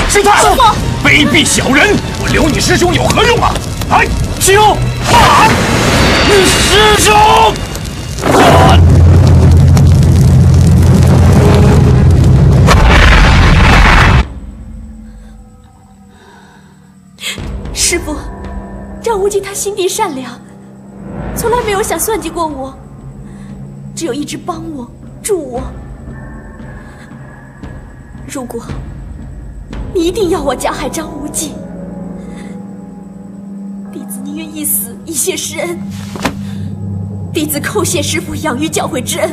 师太，师傅，卑鄙小人，我留你师兄有何用啊？哎，师兄，啊！你师兄，滚！师傅，张无忌他心地善良，从来没有想算计过我，只有一直帮我、助我。如果你一定要我加害张无忌，弟子宁愿一死以谢师恩。弟子叩谢师父养育教诲之恩。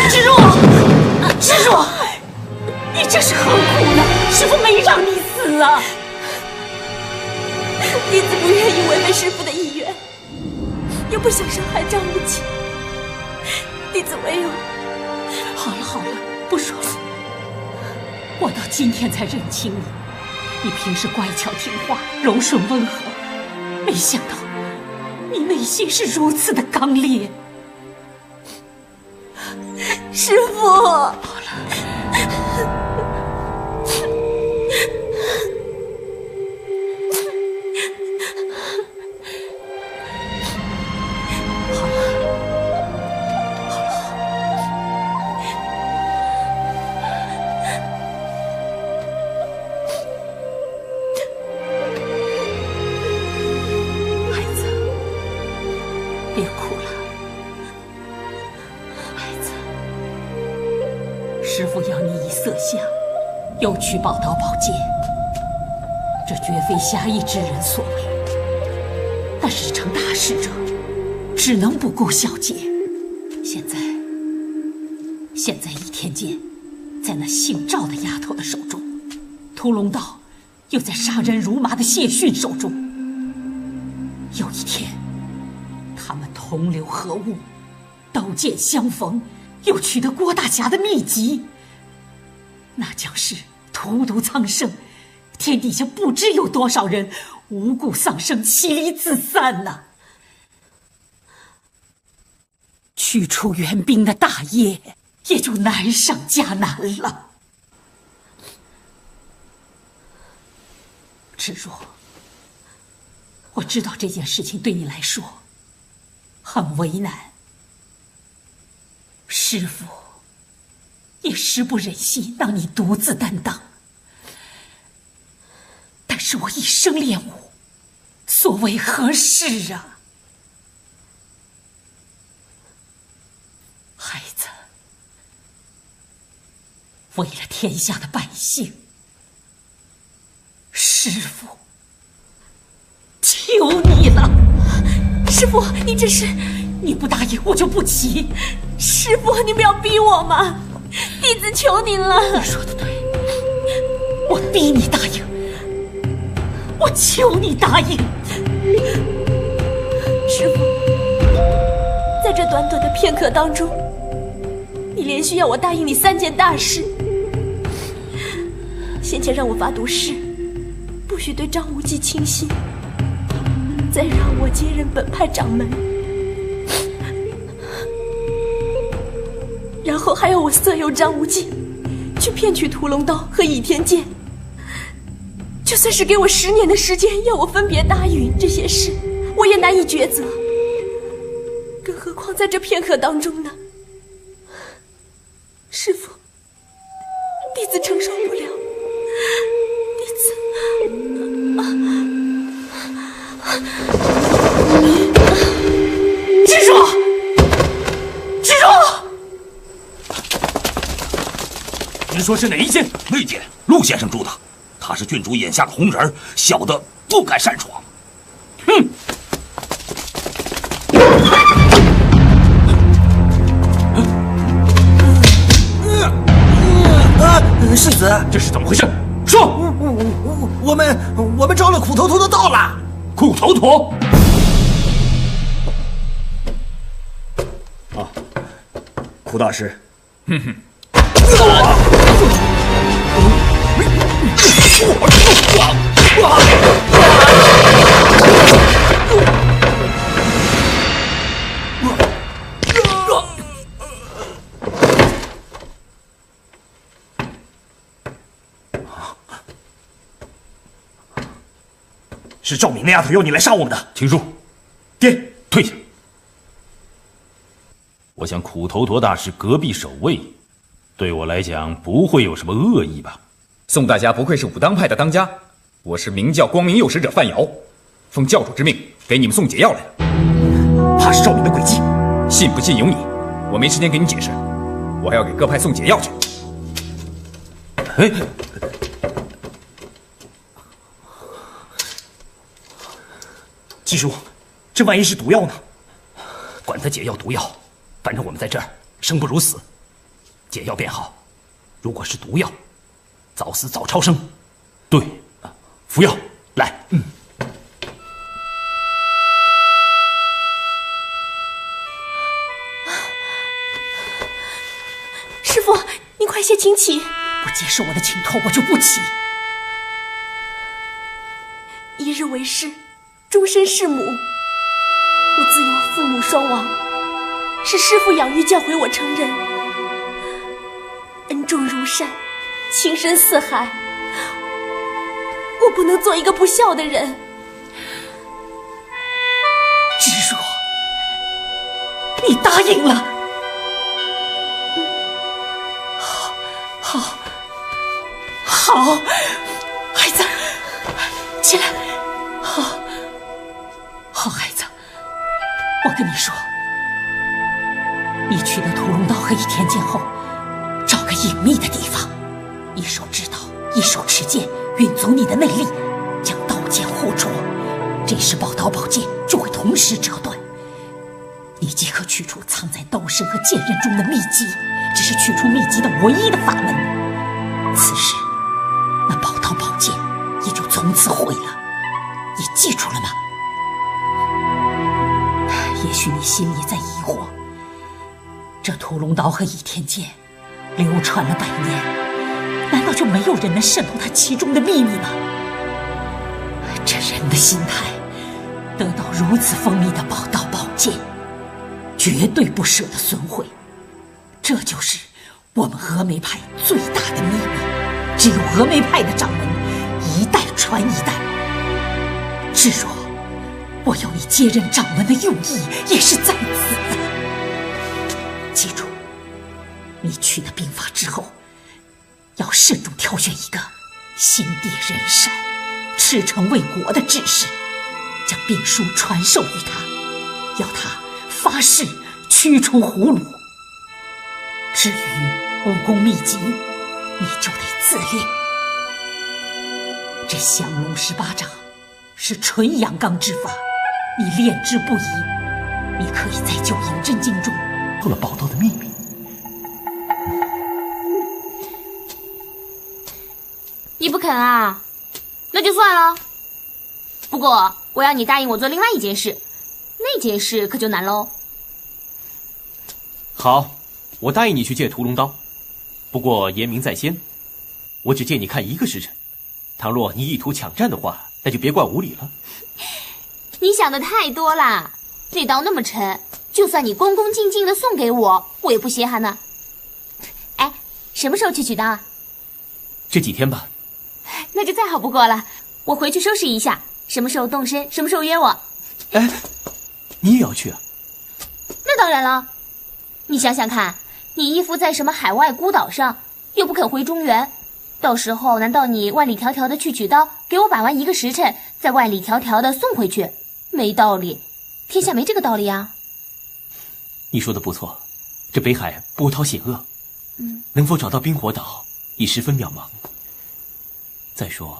芷若，芷若，你这是何苦呢？师父没让你死啊！弟子不愿意违背师父的意愿，又不想伤害张无忌，弟子唯有……好了好了，不说了。我到今天才认清你，你平时乖巧听话、柔顺温和，没想到你内心是如此的刚烈。师父，好了。师父要你以色相，又取宝刀宝剑，这绝非侠义之人所为。但是成大事者，只能不顾小节。现在倚天剑在那姓赵的丫头的手中，屠龙刀又在杀人如麻的谢逊手中。有一天，他们同流合污，刀剑相逢，又取得郭大侠的秘籍，那将是荼毒苍生，天底下不知有多少人无故丧生，妻离子散呐！去除援兵的大业，也就难上加难了。芷若，我知道这件事情对你来说很为难。师父也实不忍心让你独自担当，但是我一生练武，所为何事啊？孩子，为了天下的百姓，师父求你了。师父，你这是……你不答应，我就不骑。师父，你不要逼我嘛！弟子求您了。你说的对，我逼你答应，我求你答应。师父，在这短短的片刻当中，你连续要我答应你3件大事。先前让我发毒誓，不许对张无忌倾心，再让我接任本派掌门，然后还要我色诱张无忌去骗取屠龙刀和倚天剑。就算是给我10年的时间，要我分别答应这些事，我也难以抉择。更何况在这片刻当中呢？师父，弟子承受不了，执着，执着。您说是哪一件？那件，陆先生住的，他是郡主眼下的红人，小的不敢擅闯。哼！世子，这是怎么回事？说！我们招了苦头头的到了。苦头头？啊，苦大师。哼哼。是赵敏那丫头要你来杀我们的。请说。爹，退下。我想苦头陀大师隔壁守卫，对我来讲不会有什么恶意吧？宋大家不愧是武当派的当家，我是明教光明右使者范瑶，奉教主之命给你们送解药来了。怕是赵敏的诡计，信不信由你，我没时间给你解释，我还要给各派送解药去。哎，季叔，这万一是毒药呢？管他解药毒药，反正我们在这儿生不如死。解药便好，如果是毒药，早死早超生。对，服药来。师父，你快些请起。不接受我的请托，我就不起。一日为师，终身是母。我自幼父母双亡，是师父养育教诲我成人，恩重如山，情深似海。我不能做一个不孝的人。执着，你答应了。好，孩子，起来。好孩子，我跟你说，你取得屠龙刀和倚天剑后，找个隐秘的地方，一手制刀，一手持剑，运足你的内力，将刀剑互啄，这时宝刀宝剑就会同时折断。你即可取出藏在刀身和剑刃中的秘籍，这是取出秘籍的唯一的法门。此时那宝刀宝剑也就从此毁了。你记住了吗？也许你心里在疑惑，这屠龙刀和倚天剑流传了100年，难道就没有人能渗透它其中的秘密吗？这人的心态，得到如此锋利的宝刀宝剑，绝对不舍得损毁。这就是我们峨眉派最大的秘密，只有峨眉派的掌门一代传一代。执着，我要你接任掌门的用意也是在此的。记住，你取得兵法之后，要慎重挑选一个心地仁善、赤诚为国的志士，将兵书传授于他，要他发誓驱除胡虏。至于武功秘籍，你就得自练。这降龙18掌是纯阳刚之法，你练之不疑，你可以在九阴真经中透了宝刀的秘密。你不肯啊？那就算了。不过我要你答应我做另外一件事，那件事可就难喽。好，我答应你去借屠龙刀，不过严明在先，我只借你看1个时辰。倘若你意图抢占的话，那就别怪无礼了。你想的太多啦，那刀那么沉，就算你恭恭敬敬的送给我，我也不稀罕呢。哎，什么时候去取刀啊？这几天吧。那就再好不过了，我回去收拾一下，什么时候动身，什么时候约我。哎，你也要去啊？那当然了，你想想看，你义父在什么海外孤岛上，又不肯回中原，到时候难道你万里迢迢的去取刀，给我把玩1个时辰，再万里迢迢的送回去？没道理，天下没这个道理啊。你说的不错，这北海波涛险恶，能否找到冰火岛已十分渺茫。再说，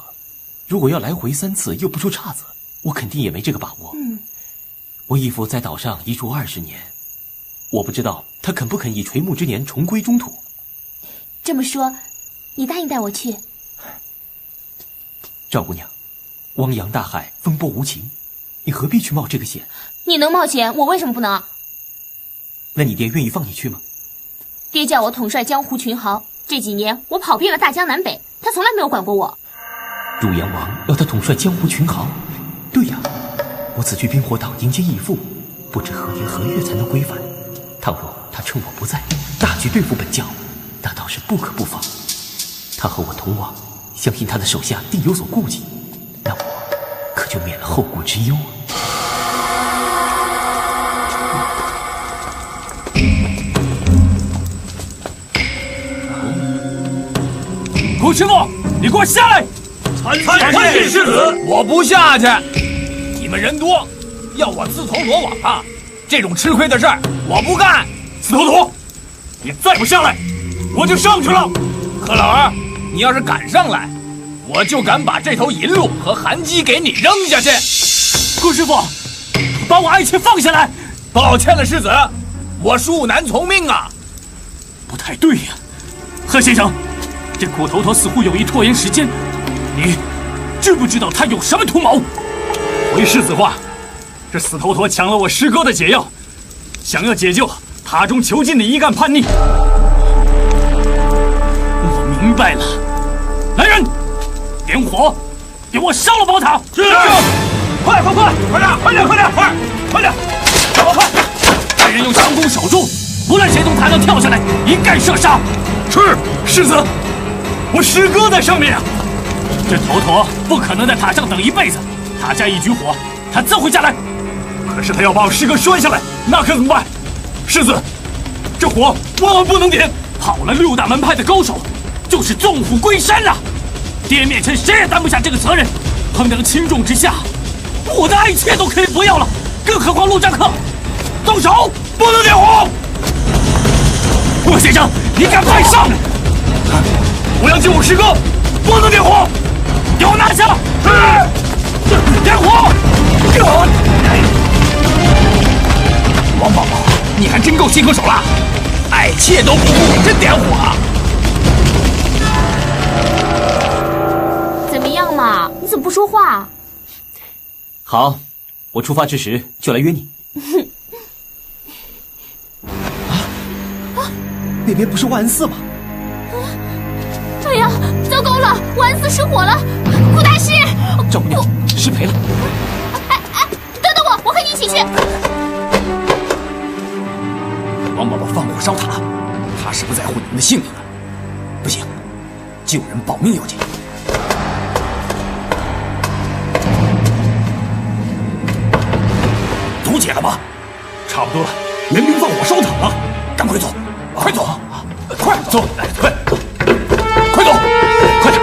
如果要来回3次又不出岔子，我肯定也没这个把握。我义父在岛上一住20年，我不知道他肯不肯以垂暮之年重归中土。这么说，你答应带我去？赵姑娘，汪洋大海，风波无情，你何必去冒这个险？你能冒险，我为什么不能？那你爹愿意放你去吗？爹叫我统帅江湖群豪，这几年我跑遍了大江南北，他从来没有管过我。汝阳王要他统帅江湖群豪，对呀，我此去冰火岛迎接义父，不知何年何月才能归返。倘若他趁我不在，大举对付本教，那倒是不可不防。他和我同往，相信他的手下定有所顾忌，那我可就免了后顾之忧啊。古师傅，你给我下来！参见世子。我不下去，你们人多，要我自投罗网啊！这种吃亏的事儿我不干。死头陀，你再不下来，我就上去了。何老儿，你要是敢上来，我就敢把这头银鹿和韩姬给你扔下去。顾师傅，把我爱妾放下来！抱歉了，世子，我恕难从命啊。不太对呀，贺先生，这苦头陀似乎有意拖延时间，你知不知道他有什么图谋？回世子话，这死头陀抢了我师哥的解药，想要解救塔中囚禁的一干叛逆。我明白了，来人，点火，给我烧了宝塔！是。快点，快点！派人用强弓守住，无论谁从塔上跳下来，一概射杀。是，世子。我师哥在上面啊！这头陀不可能在塔上等一辈子，塔下一举火，他自会下来。可是他要把我师哥拴下来，那可怎么办？世子，这火万万不能点！跑了6大门派的高手，就是纵虎归山啊！爹面前谁也担不下这个责任。衡量轻重之下，我的爱妾都可以不要了，更何况陆战客！动手，不能点火！陆先生，你敢派上！我要救我师哥，不能点火！给我拿下！点火！王宝宝，你还真够心狠手辣，爱妾都不顾，真点火啊！怎么样嘛？你怎么不说话？好，我出发之时就来约你。那边不是万安寺吗？哎呀，糟糕了！万安寺失火了！顾大师，赵姑娘，失陪了。哎，等等我和你一起去。王宝宝放火烧塔，他是不在乎你们的性命啊！不行，救人保命要紧。解了吗？差不多了，援兵放火烧塔了，赶快走，快走，快走，快，快走，快点！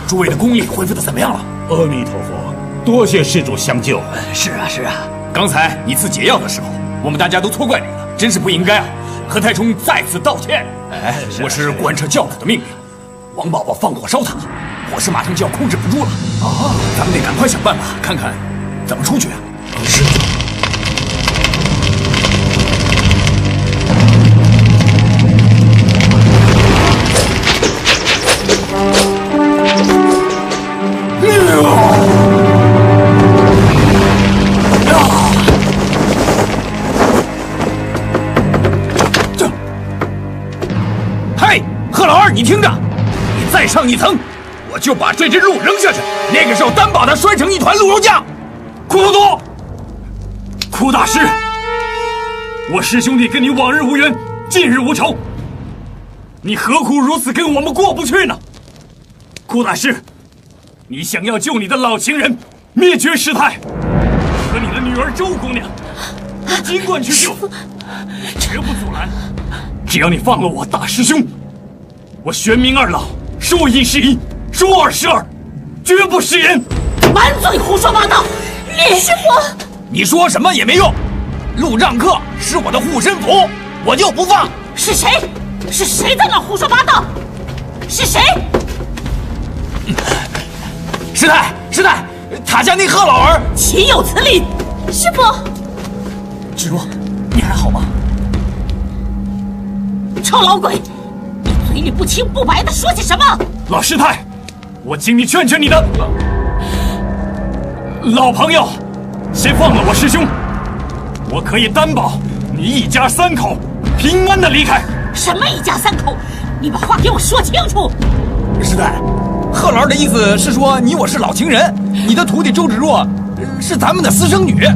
诸位的功力恢复的怎么样了？阿弥陀佛，多谢施主相救。是啊，是啊，刚才你赐解药的时候，我们大家都错怪你了，真是不应该啊！何太冲在此道歉。哎，我是贯彻教主的命令，王宝宝放火烧塔，火势马上就要控制不住了。啊，咱们得赶快想办法，看看怎么出去啊！是。嘿，贺老二，你听着，你再上一层，我就把这只鹿扔下去，那个时候单把它摔成一团鹿肉酱。库都督，库大师，我师兄弟跟你往日无冤，近日无仇，你何苦如此跟我们过不去呢？库大师，你想要救你的老情人，灭绝师太和你的女儿周姑娘，你尽管去救，绝不阻拦。只要你放了我大师兄，我玄冥二老说一是一，说二是二，绝不食言。满嘴胡说八道！师傅，你说什么也没用，陆让客是我的护身符，我就不放。是谁？是谁在那胡说八道？是谁？师太，师太，塔下那贺老儿岂有此理！师傅，芷若，你还好吗？臭老鬼，你嘴里不清不白的说些什么？老师太，我请你劝劝你的老朋友，先放了我师兄，我可以担保你一家三口平安的离开。什么一家三口？你把话给我说清楚！师太，贺老二的意思是说你我是老情人，你的徒弟周芷若是咱们的私生女，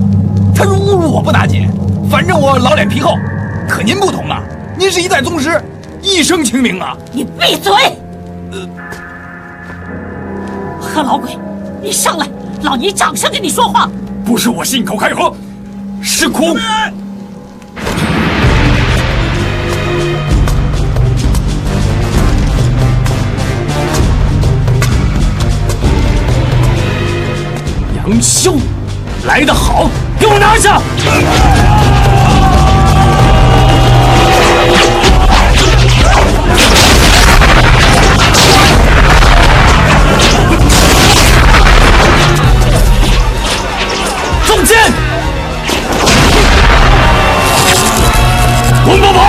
他辱辱我不打紧，反正我老脸皮厚。可您不同啊，您是一代宗师，一生清明啊！你闭嘴！贺老鬼，你上来，老尼掌声跟你说话。不是我信口开河，是苦。杨修，来得好，给我拿下！中箭！王宝宝！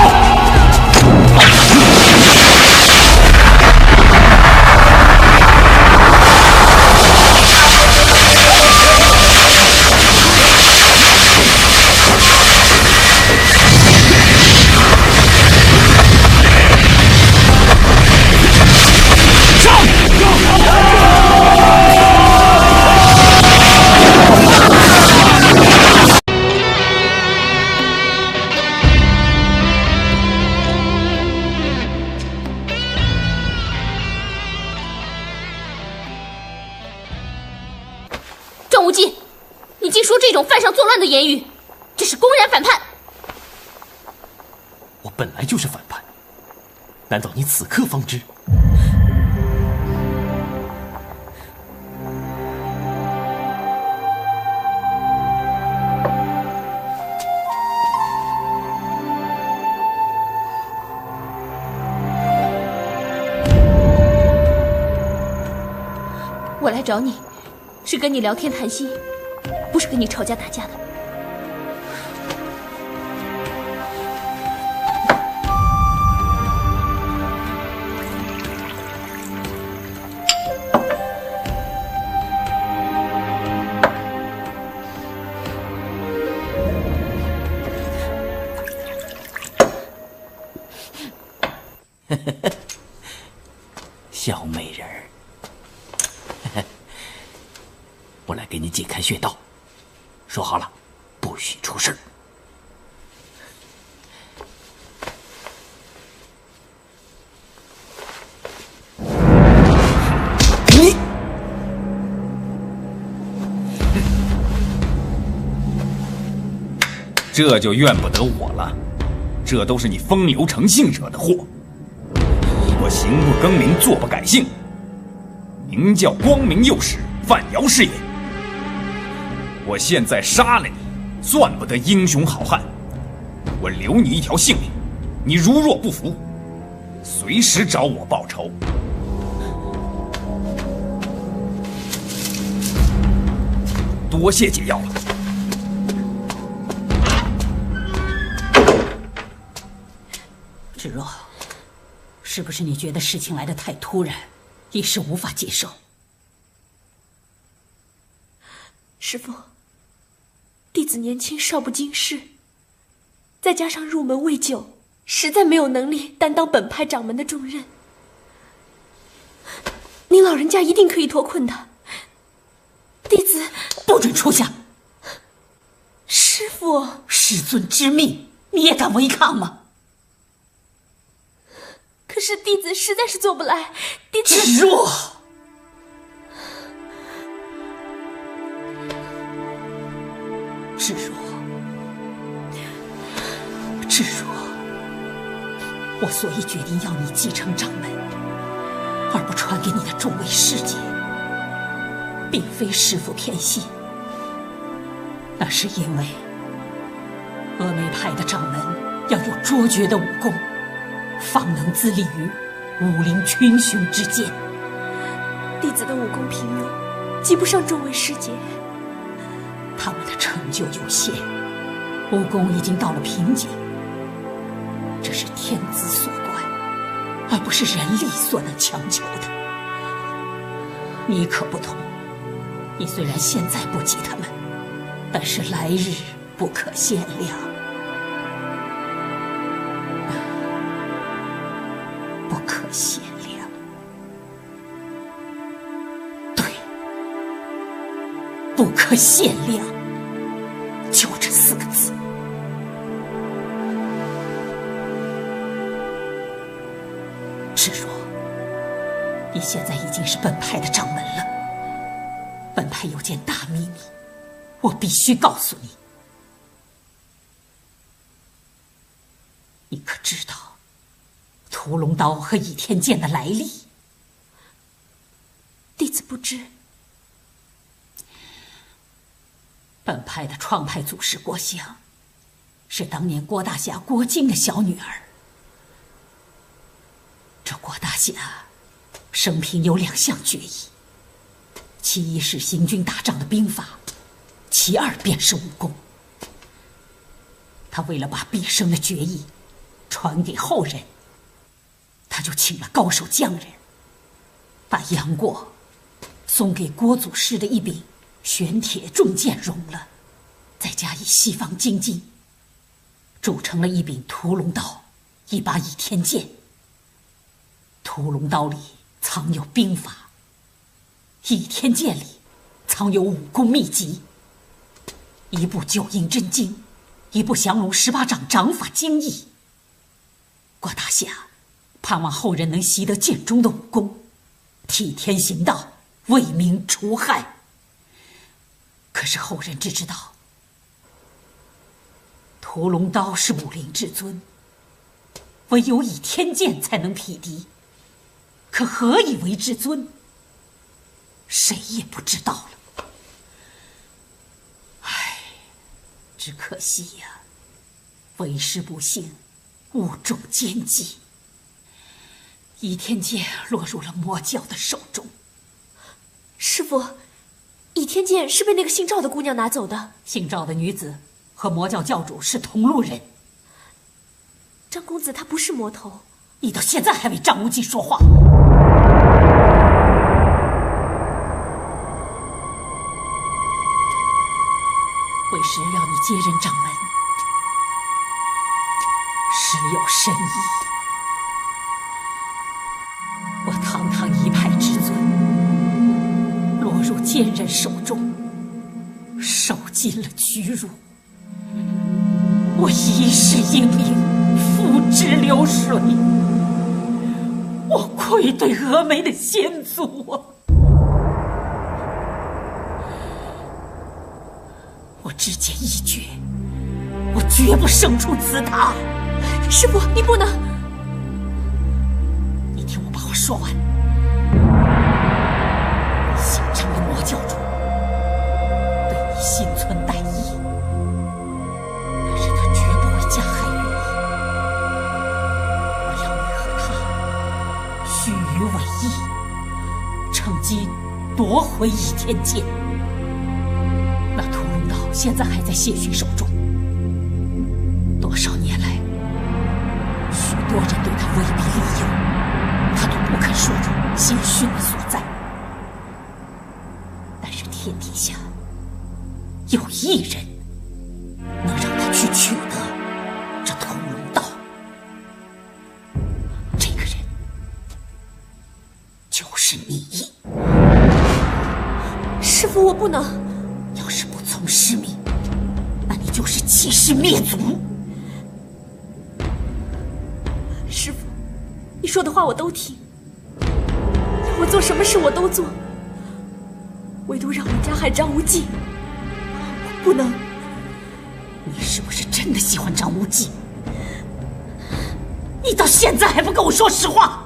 张无忌，你竟说这种犯上作乱的言语，这是公然反叛！我本来就是反叛，难道你此刻方知？我来找你，是跟你聊天谈心，不是跟你吵架打架的。小美人儿。我来给你解开穴道，说好了，不许出事。这就怨不得我了，这都是你风流成性惹的祸。我行不更名，坐不改姓，名叫光明右使范尧是也。我现在杀了你，算不得英雄好汉，我留你一条性命，你如若不服，随时找我报仇。多谢解药了。芷若，是不是你觉得事情来得太突然，一时无法接受？师父，弟子年轻少不经事，再加上入门未久，实在没有能力担当本派掌门的重任。您老人家一定可以脱困的。弟子不准出下！师父，师尊之命，你也敢违抗吗？可是弟子实在是做不来。弟子芷若，芷若，芷若，我所以决定要你继承掌门，而不传给你的众位师姐，并非师父偏心，那是因为峨眉派的掌门要有卓绝的武功，方能自立于武林群雄之间。弟子的武功平庸，及不上众位师姐。他们的成就有限，武功已经到了瓶颈，这是天资所关，而不是人力所能强求的。你可不同，你虽然现在不及他们，但是来日不可限量。不可限量。对，不可限量，就这4个字。芷若，你现在已经是本派的掌门了，本派有件大秘密，我必须告诉你。你可知道屠龙刀和倚天剑的来历？弟子不知。本派的创派祖师郭襄，是当年郭大侠郭靖的小女儿。这郭大侠生平有2项绝艺，其一是行军打仗的兵法，其二便是武功。他为了把毕生的绝艺传给后人，他就请了高手匠人，把杨过送给郭祖师的一柄玄铁重剑融了，再加以西方精金，铸成了一柄屠龙刀，一把倚天剑。屠龙刀里藏有兵法，倚天剑里藏有武功秘籍，一部九阴真经，一部降龙18掌掌法精义。郭大侠盼望后人能习得剑中的武功，替天行道，为民除害。可是后人只知道屠龙刀是武林至尊，唯有倚天剑才能匹敌。可何以为至尊，谁也不知道了。唉，只可惜呀，为师不幸，误中奸计，倚天剑落入了魔教的手中。师父，倚天剑是被那个姓赵的姑娘拿走的。姓赵的女子和魔教教主是同路人。张公子他不是魔头。你到现在还为张无忌说话？为师要你接任掌门，实有深意。我堂堂一派之尊，落入奸人手中，受尽了屈辱。我一世英名付之流水，我愧对峨眉的先祖啊！我只见一绝，我绝不生出此塔。师父，你不能！你听我把话说完。姓张的魔教主对你心存歹意，但是他绝不会加害于你。我要你和他虚与委蛇，趁机夺回倚天剑。那屠龙岛现在还在谢逊手中，多少年来，许多人对他威逼利诱，他都不肯说出谢逊的所在。但是天底下有一人能让他去取得这屠龙道，这个人就是你。师父，我不能。要是不从师命，那你就是欺师灭祖。师父，你说的话我都听，让我做什么事我都做，唯独让我加害张无忌，我不能。你是不是真的喜欢张无忌？你到现在还不跟我说实话？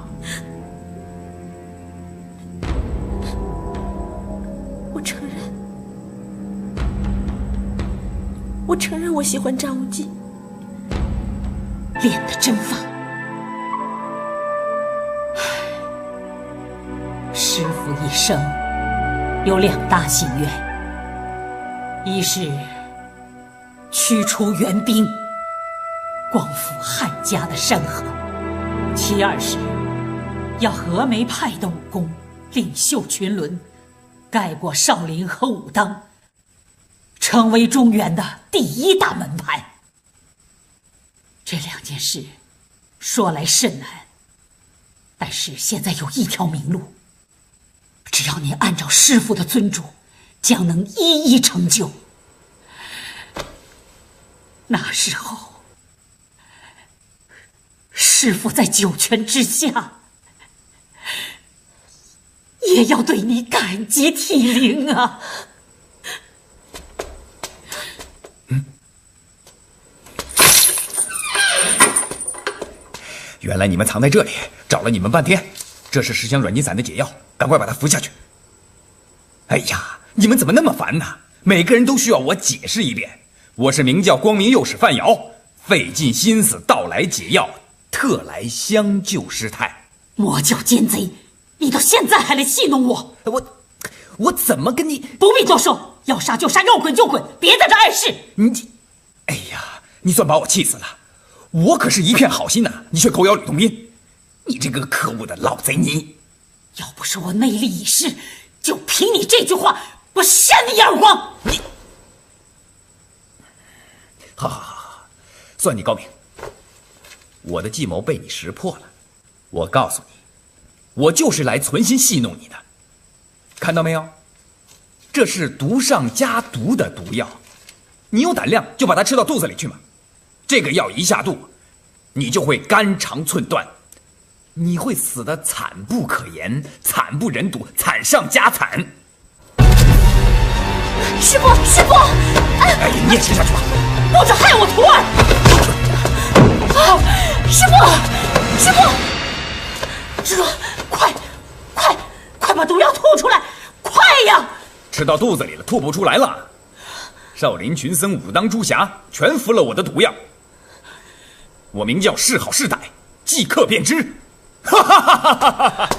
我承认我喜欢张无忌。练得真法。师父一生有2大心愿，一是驱除援兵，光复汉家的山河；其二是要峨眉派的武功领袖群伦，盖过少林和武当，成为中原的第1大门派。这2件事说来甚难，但是现在有一条明路，只要你按照师父的尊嘱，将能一一成就。那时候，师父在9泉之下，也要对你感激涕零啊！原来你们藏在这里，找了你们半天。这是10香软筋散的解药，赶快把它服下去。哎呀，你们怎么那么烦呢？每个人都需要我解释一遍。我是明教光明右使范瑶，费尽心思盗来解药，特来相救师太。魔教奸贼，你到现在还来戏弄我？我怎么跟你？不必多说，要杀就杀，要滚就滚，别在这碍事。哎呀，你算把我气死了。我可是一片好心呐，你却狗咬吕洞宾，你这个可恶的老贼你！要不是我内力已逝，就凭你这句话，我扇你一耳光！你，好，算你高明。我的计谋被你识破了，我告诉你，我就是来存心戏弄你的。看到没有？这是毒上加毒的毒药，你有胆量就把它吃到肚子里去嘛。这个药一下肚，你就会肝肠寸断，你会死得惨不可言，惨不忍睹，惨上加惨。师父，师父！哎，你也吃下去吧，不准害我徒儿！师父，师父，师叔，快把毒药吐出来，快呀！吃到肚子里了，吐不出来了。少林群僧武当朱霞全服了我的毒药。我名叫是好是歹，即刻便知。哈哈哈哈哈哈！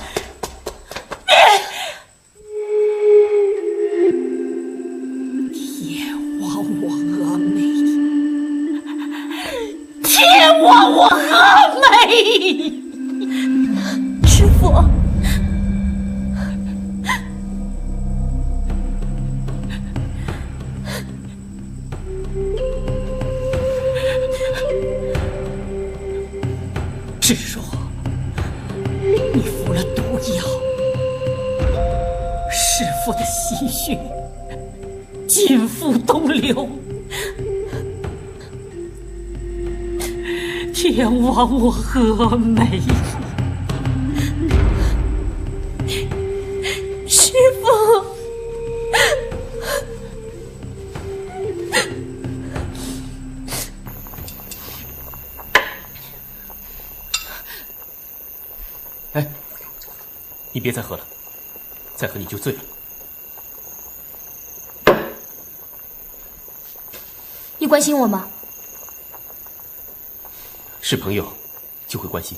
天亡我峨眉！天亡我峨眉！师父，师叔，你服了毒药，师父的心血尽付东流，天亡我峨眉！师父，你别再喝了，再喝你就醉了。你关心我吗？是朋友，就会关心。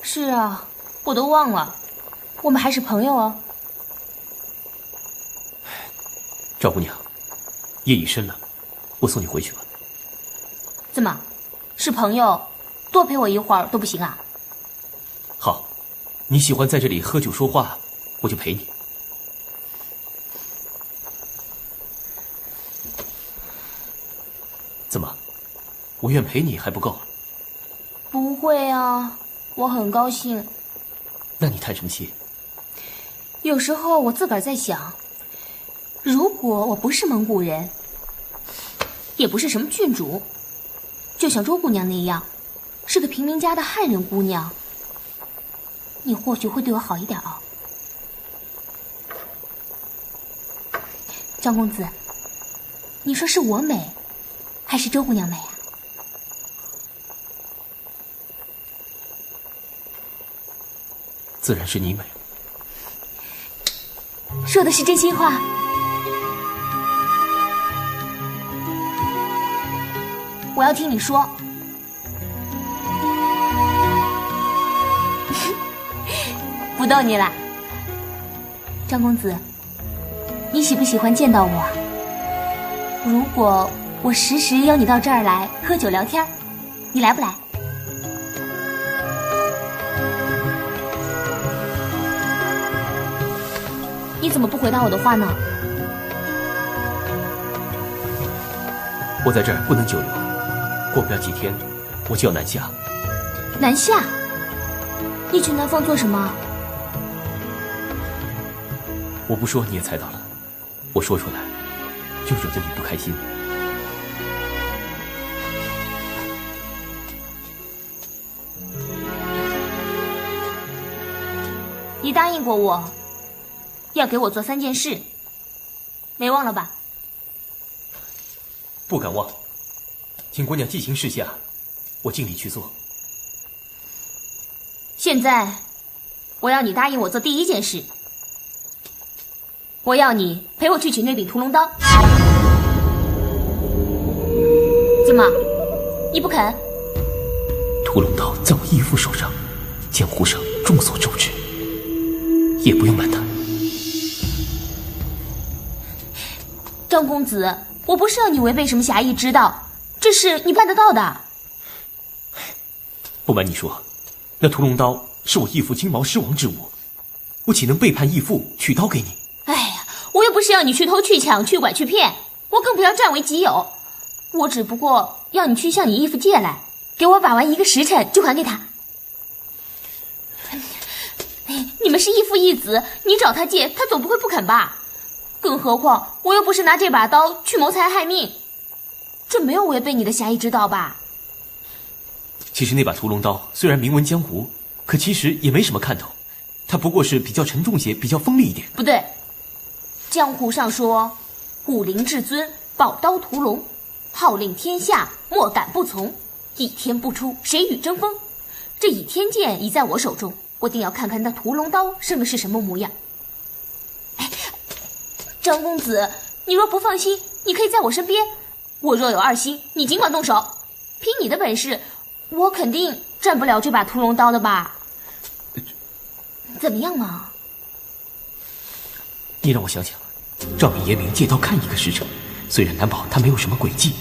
是啊，我都忘了，我们还是朋友哦。赵姑娘，夜已深了，我送你回去吧。怎么，是朋友，多陪我一会儿都不行啊？好，你喜欢在这里喝酒说话，我就陪你。怎么，我愿陪你还不够？不会啊，我很高兴。那你叹什么气？有时候我自个儿在想，如果我不是蒙古人，也不是什么郡主，就像周姑娘那样，是个平民家的汉人姑娘，你或许会对我好一点哦。张公子，你说是我美，还是周姑娘美啊？自然是你美。说的是真心话。我要听你说。不逗你了。张公子，你喜不喜欢见到我？如果我时时邀你到这儿来喝酒聊天，你来不来？你怎么不回答我的话呢？我在这儿不能久留，过不了几天，我就要南下。南下？你去南方做什么？我不说你也猜到了，我说出来就惹得你不开心。你答应过我，要给我做3件事，没忘了吧？不敢忘，请姑娘记行示下，我尽力去做。现在，我要你答应我做第1件事，我要你陪我去取那柄屠龙刀。怎么，你不肯？屠龙刀在我义父手上，江湖上众所周知，也不用瞒他。张公子，我不是要你违背什么侠义之道，这事你办得到的。不瞒你说，那屠龙刀是我义父金毛狮王之物，我岂能背叛义父取刀给你？哎呀，我又不是要你去偷去抢去拐去骗，我更不要占为己有，我只不过要你去向你义父借来，给我把玩1个时辰就还给他。你们是义父义子，你找他借，他总不会不肯吧？更何况我又不是拿这把刀去谋财害命，这没有违背你的侠义之道吧？其实那把屠龙刀虽然名闻江湖，可其实也没什么看头，它不过是比较沉重些，比较锋利一点。不对，江湖上说武林至尊，宝刀屠龙，号令天下，莫敢不从，倚天不出，谁与争锋？这倚天剑已在我手中，我定要看看那屠龙刀生的是什么模样。张公子，你若不放心，你可以在我身边，我若有2心，你尽管动手。凭你的本事，我肯定占不了这把屠龙刀的吧？怎么样嘛？你让我想想，照你爷明借刀看1个时辰，虽然难保他没有什么诡计，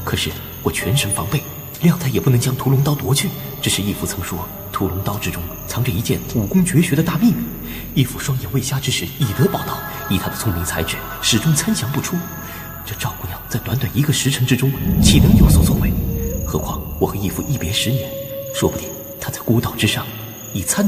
可是我全神防备，谅他也不能将屠龙刀夺去。只是义父曾说，屠龙刀之中藏着一件武功绝学的大秘密，义父双眼未瞎之时以得宝刀，以他的聪明才智，始终参详不出。这赵姑娘在短短1个时辰之中，岂能有所作为？何况我和义父一别10年，说不定他在孤岛之上已参透